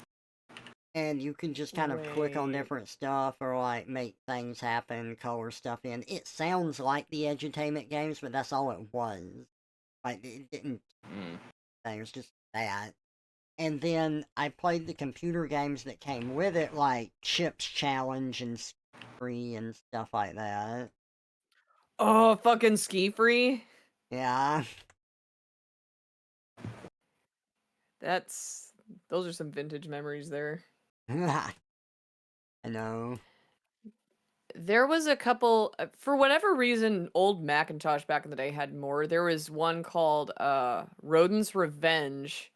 And you can just kind of click on Wait. different stuff or like make things happen, color stuff in. It sounds like the edutainment games, but that's all it was. Like it didn't. It was just that. And then I played the computer games that came with it, like Chips Challenge and Free and stuff like that. Oh, fucking ski free. Yeah. Those are some vintage memories there. I know. There was a couple for whatever reason old Macintosh back in the day had more. There was one called Rodent's Revenge.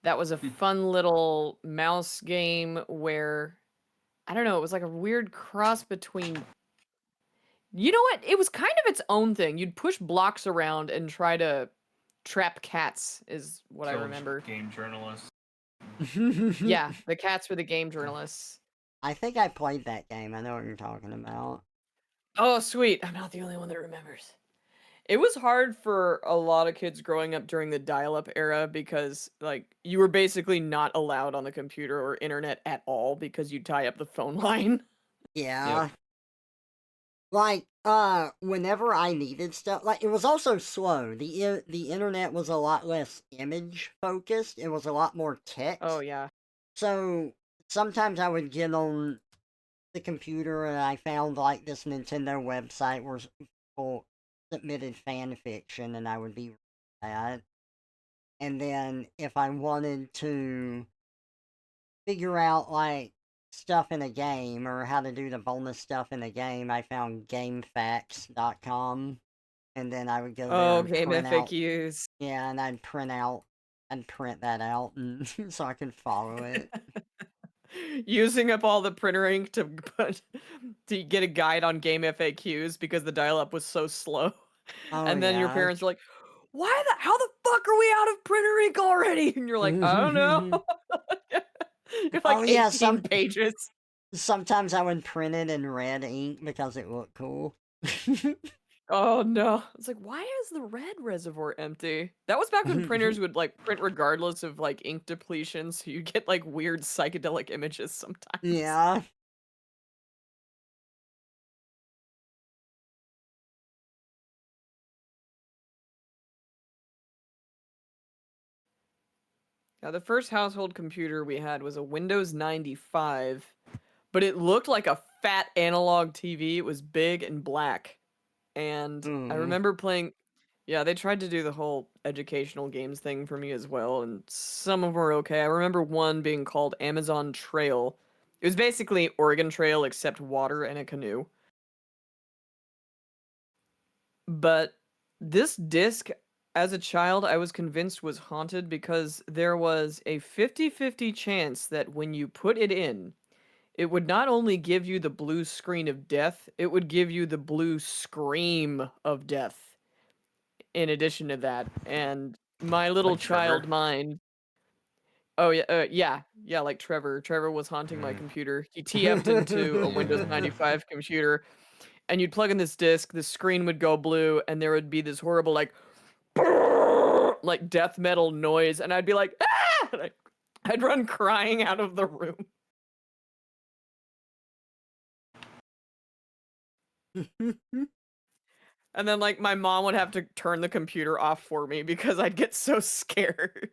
That was a fun little mouse game where I don't know, it was like a weird cross between. You know what? It was kind of its own thing. You'd push blocks around and try to trap cats is what I remember. Game journalist. Yeah, the cats were the game journalists. I think I played that game. I know what you're talking about. Oh, sweet. I'm not the only one that remembers. It was hard for a lot of kids growing up during the dial-up era because, like, you were basically not allowed on the computer or internet at all because you'd tie up the phone line. Yeah. Yep. Like, whenever I needed stuff, like, it was also slow. The internet was a lot less image focused. It was a lot more text. Oh, yeah. So, sometimes I would get on the computer and I found, like, this Nintendo website where people submitted fan fiction and I would be that. And then, if I wanted to figure out, like, stuff in a game or how to do the bonus stuff in a game, I found GameFAQs.com, and then I would go there Oh, and game print out. FAQs. Yeah, and I'd print that out, and so I could follow it. Using up all the printer ink to get a guide on game FAQs because the dial-up was so slow. Oh And then your yeah. parents are like, how the fuck are we out of printer ink already? And you're like, I don't know. You're like Oh yeah, 18 pages. sometimes I would print it in red ink because it looked cool. Oh no. It's like, why is the red reservoir empty? That was back when printers would like print regardless of like ink depletion, so you get like weird psychedelic images sometimes. Yeah. Now, the first household computer we had was a Windows 95, but it looked like a fat analog TV. It was big and black. And I Mm. remember playing. Yeah, they tried to do the whole educational games thing for me as well, and some of them were okay. I remember one being called Amazon Trail. It was basically Oregon Trail except water and a canoe. But this disc, as a child, I was convinced was haunted because there was a 50-50 chance that when you put it in, it would not only give you the blue screen of death, it would give you the blue scream of death in addition to that. And my little Like Trevor. child mind. Oh yeah, yeah, like Trevor. Trevor was haunting my Mm. computer. He TF'd into a Windows Yeah. 95 computer, and you'd plug in this disc, the screen would go blue, and there would be this horrible like death metal noise, and I'd be like, ah! And I'd run crying out of the room. And then like my mom would have to turn the computer off for me because I'd get so scared.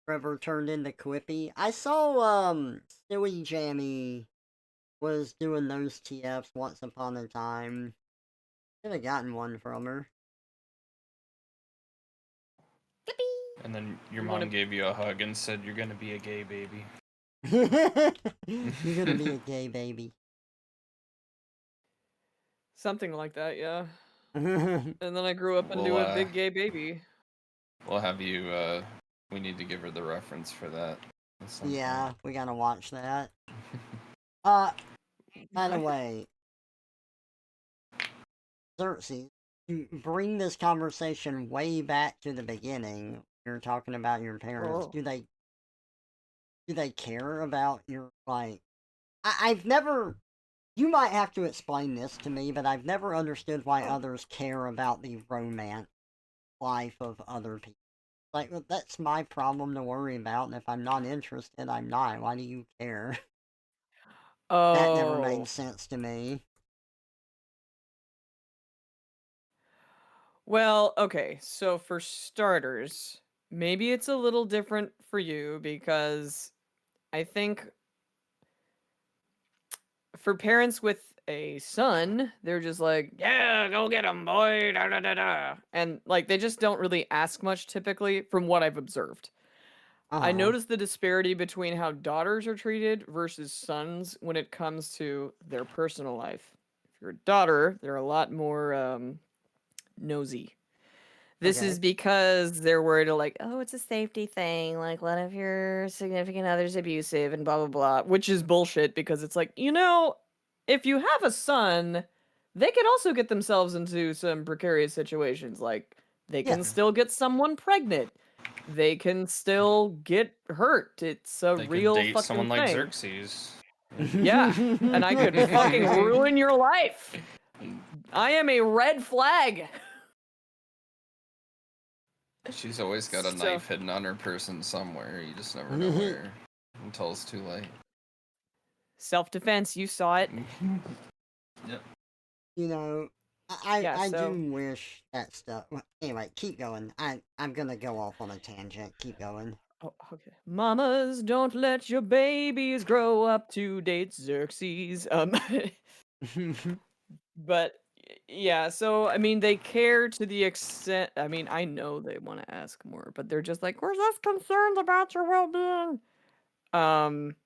Trevor turned into Quippy. I saw Silly Jammy was doing those TFs once upon a time. Could have gotten one from her. And then your You mom wanna gave you a hug and said, "You're gonna be a gay baby." You're gonna be a gay baby. something like that, yeah. And then I grew up into a big gay baby. We'll have you. We need to give her the reference for that at some Yeah, point. we gotta watch that. By the What? way, Xerxes, to bring this conversation way back to the beginning, you're talking about your parents. Oh. Do they care about your like? I've never. You might have to explain this to me, but I've never understood why others care about the romance life of other people. Like, well, that's my problem to worry about, and if I'm not interested, I'm not. Why do you care? That never made Oh. sense to me. Well, okay. So for starters, maybe it's a little different for you because I think for parents with a son, they're just like, "Yeah, go get him, boy." Da, da, da, da. And like they just don't really ask much typically from what I've observed. Uh I huh. noticed the disparity between how daughters are treated versus sons when it comes to their personal life. If you're a daughter, they're a lot more nosy. This is Okay. because they're worried like, oh, it's a safety thing. Like, what if your significant other's abusive and blah, blah, blah, which is bullshit because it's like, if you have a son, they could also get themselves into some precarious situations. Like, they can Yes. still get someone pregnant, they can still get hurt. It's a They could real date fucking someone like thing. Xerxes. Yeah. And I could fucking ruin your life. I am a red flag. She's always got a So. knife hidden on her person somewhere. You just never know where until it's too late. Self-defense, you saw it. Yep. You know, I Yeah, I so do wish that stuff. Well, anyway, keep going. I'm gonna go off on a tangent. Keep going. oh, okay. Mamas, don't let your babies grow up to date Xerxes. But yeah, so I mean they care to the extent I mean, I know they want to ask more, but they're just like, "We're just concerned about your well-being." Um,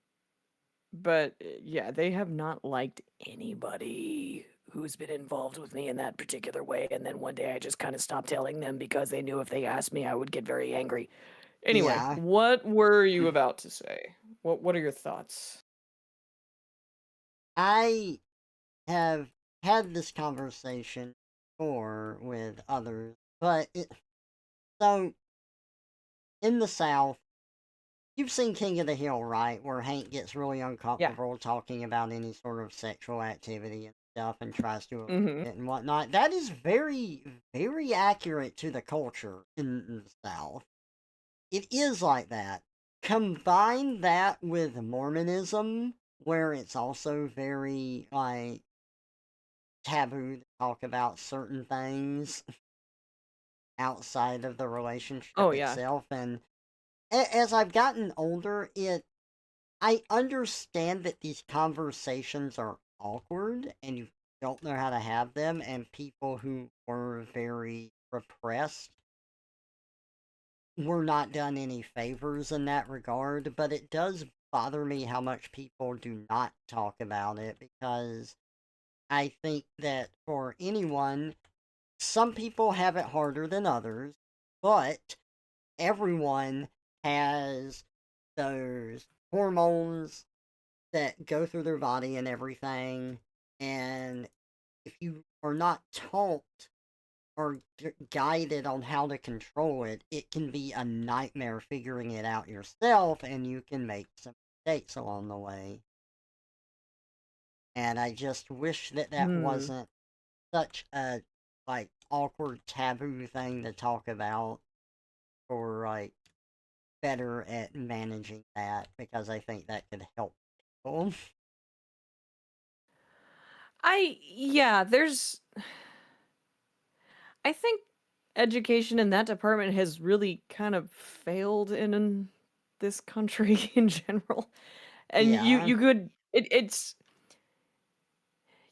but yeah, they have not liked anybody who's been involved with me in that particular way, and then one day I just kind of stopped telling them because they knew if they asked me, I would get very angry. Anyway, Yeah, what were you about to say? What are your thoughts? I have had this conversation before with others, but so in the South, you've seen King of the Hill, right? Where Hank gets really Yeah. uncomfortable talking about any sort of sexual activity and stuff and tries to avoid Mhm. it and whatnot. That is very, very accurate to the culture in the South. It is like that. Combine that with Mormonism, where it's also very, like, taboo to talk about certain things, outside of the relationship Oh, yeah. itself. And as I've gotten older, I understand that these conversations are awkward and you don't know how to have them, and people who were very repressed were not done any favors in that regard, but it does bother me how much people do not talk about it because I think that for anyone, some people have it harder than others, but everyone has those hormones that go through their body and everything. And if you are not taught or guided on how to control it, it can be a nightmare figuring it out yourself, and you can make some mistakes along the way. And I just wish that that Hmm. wasn't such a like awkward taboo thing to talk about, or like better at managing that, because I think that could help people. Yeah, I think education in that department has really kind of failed in this country in general. And Yeah. you could it's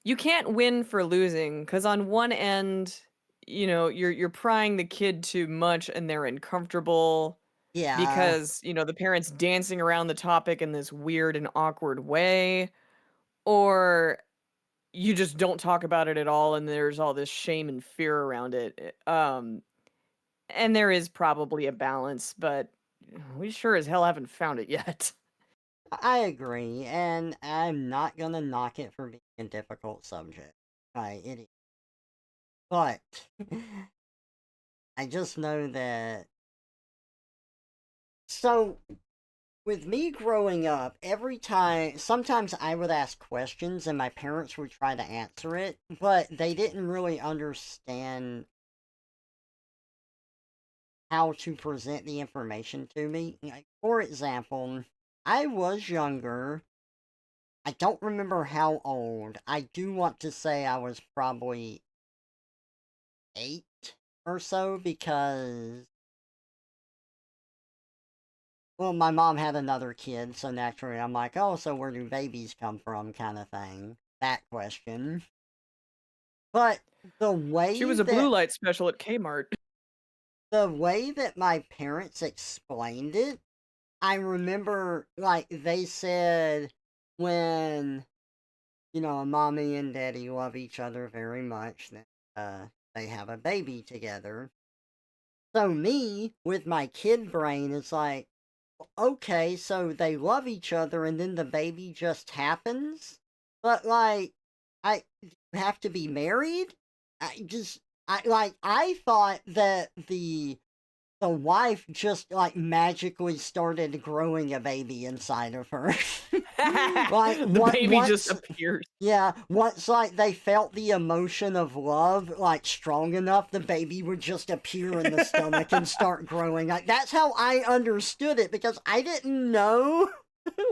you can't win for losing because on one end, you're prying the kid too much and they're uncomfortable Yeah. because, the parents dancing around the topic in this weird and awkward way, or you just don't talk about it at all and there's all this shame and fear around it. And there is probably a balance, but we sure as hell haven't found it yet. I agree, and I'm not gonna knock it for being a difficult subject. It is. But I just know that. So, with me growing up, every time, sometimes I would ask questions and my parents would try to answer it, but they didn't really understand how to present the information to me. Like, for example, I was younger. I don't remember how old. I do want to say I was probably 8 or so because, well, my mom had another kid, so naturally I'm like, oh, so where do babies come from, kind of thing. That question. But the She way was a blue that light special at Kmart. my parents explained it, I remember like they said when mommy and daddy love each other very much, that they have a baby together. So me with my kid brain is like, okay, so they love each other and then the baby just happens? But like you have to be married? I just I thought that the wife just like magically started growing a baby inside of her. Like The what baby just once appears. yeah, once like they felt the emotion of love like strong enough, the baby would just appear in the stomach and start growing. Like that's how I understood it because I didn't know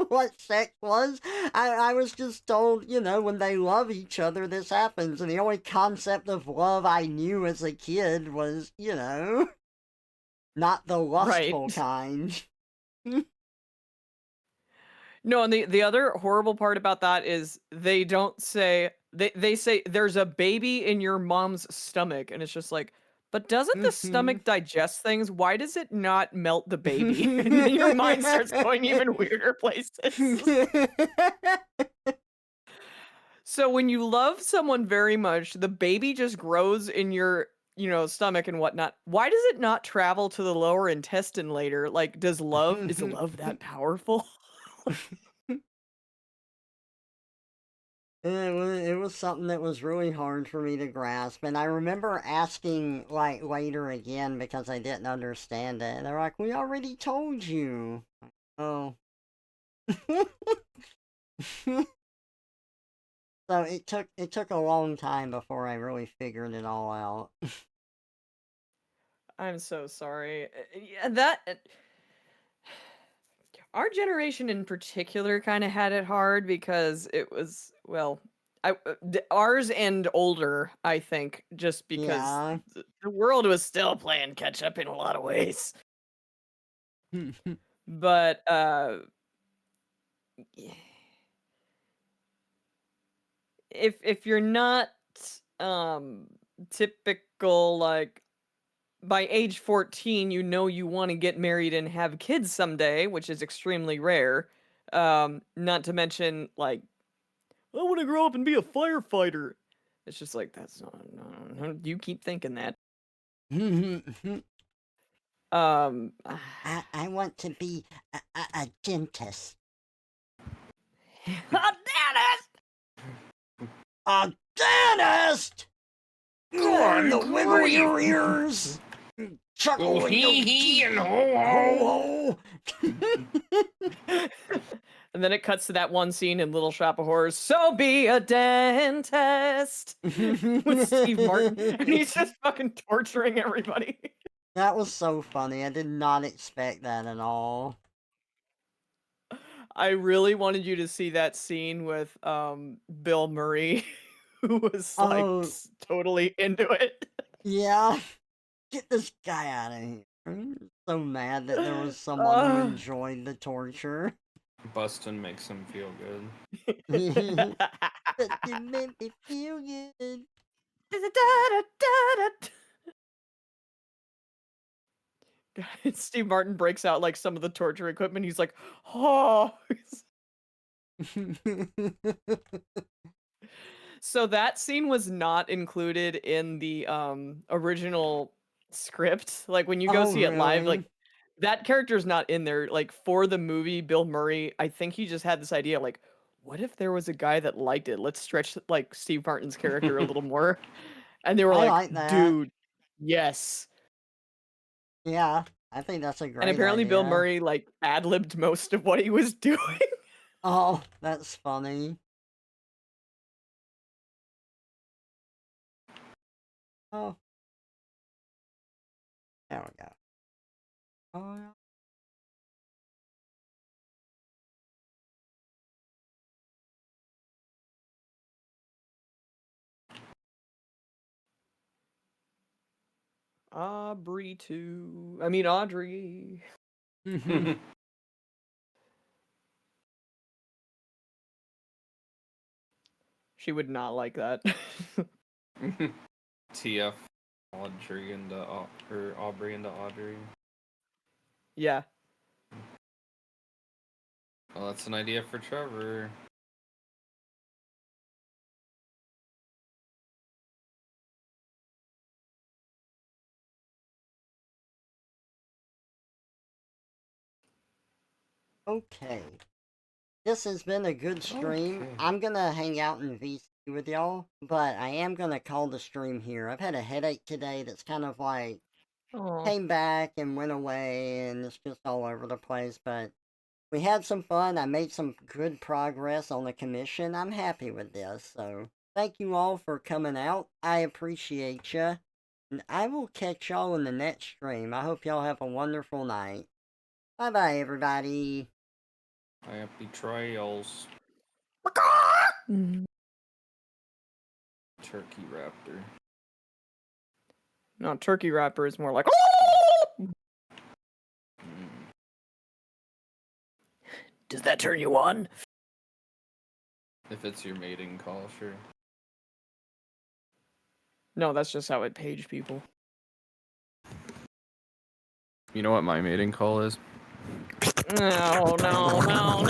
what sex was. I was just told, when they love each other, this happens. And the only concept of love I knew as a kid was, not the Right. lustful kind. No, and the other horrible part about that is they don't say they say there's a baby in your mom's stomach, and it's just like, but doesn't the Mhm. stomach digest things? Why does it not melt the baby? And then your mind starts going even weirder places. So when you love someone very much, the baby just grows in your, stomach and whatnot. Why does it not travel to the lower intestine later? Like, is love that powerful? It was something that was really hard for me to grasp, and I remember asking like later again because I didn't understand it. And they're like, "We already told you." Oh. So it took a long time before I really figured it all out. I'm so sorry. Yeah, that our generation in particular kind of had it hard because it was, well, Ours and older, I think, just because Yeah. the world was still playing catch up in a lot of ways. But y- if you're not um typical, like, by age 14 you know you want to get married and have kids someday, which is extremely rare. Not to mention, like, I want to grow up and be a firefighter. It's just like, that's not, no, you keep thinking that. Um, I want to be a dentist. God damn A dentist! Go on, the wiggle your ears! Chuckle in your teeth! And ho Ho it! And then it cuts to that one scene in Little Shop of Horrors. So be a dentist with Steve Martin, and ho! he's just fucking torturing everybody. That was so funny. I did not expect that at all. I really wanted you to see that scene with Bill Murray, who was like Oh, totally into it. yeah. Get this guy out of here. I'm so mad that there was someone who Uh, enjoyed the torture. Bustin makes him feel good. But it made me feel good. Steve Martin breaks out like some of the torture equipment. He's like, oh. So that scene was not included in the original script. Like, when you go Oh, see it live, like, really? that character's not in there. Like, for the movie, Bill Murray, I think he just had this idea, like, what if there was a guy that liked it? Let's stretch, like, Steve Martin's character a little more. And they were I like, like that. dude, yes. Yeah, I think that's a And great apparently Bill idea. Murray, like, ad-libbed most of what he was doing. Oh, that's funny. Oh, there we go. Oh, yeah. Audrey. She would not like that. TF Audrey into or Aubrey into Audrey. Yeah. Well, that's an idea for Trevor. Okay. This has been a good stream. Okay. I'm gonna hang out in VC with y'all, but I am gonna call the stream here. I've had a headache today that's kind of like Oh. came back and went away, and it's just all over the place, but we had some fun. I made some good progress on the commission. I'm happy with this, so thank you all for coming out. I appreciate ya. And I will catch y'all in the next stream. I hope y'all have a wonderful night. Bye-bye, everybody. Happy trails. Turkey Raptor. No, Turkey Rapper is more like, Mm. does that turn you on? If it's your mating call, sure. No, that's just how it page people. You know what my mating call is? No, no, no, no.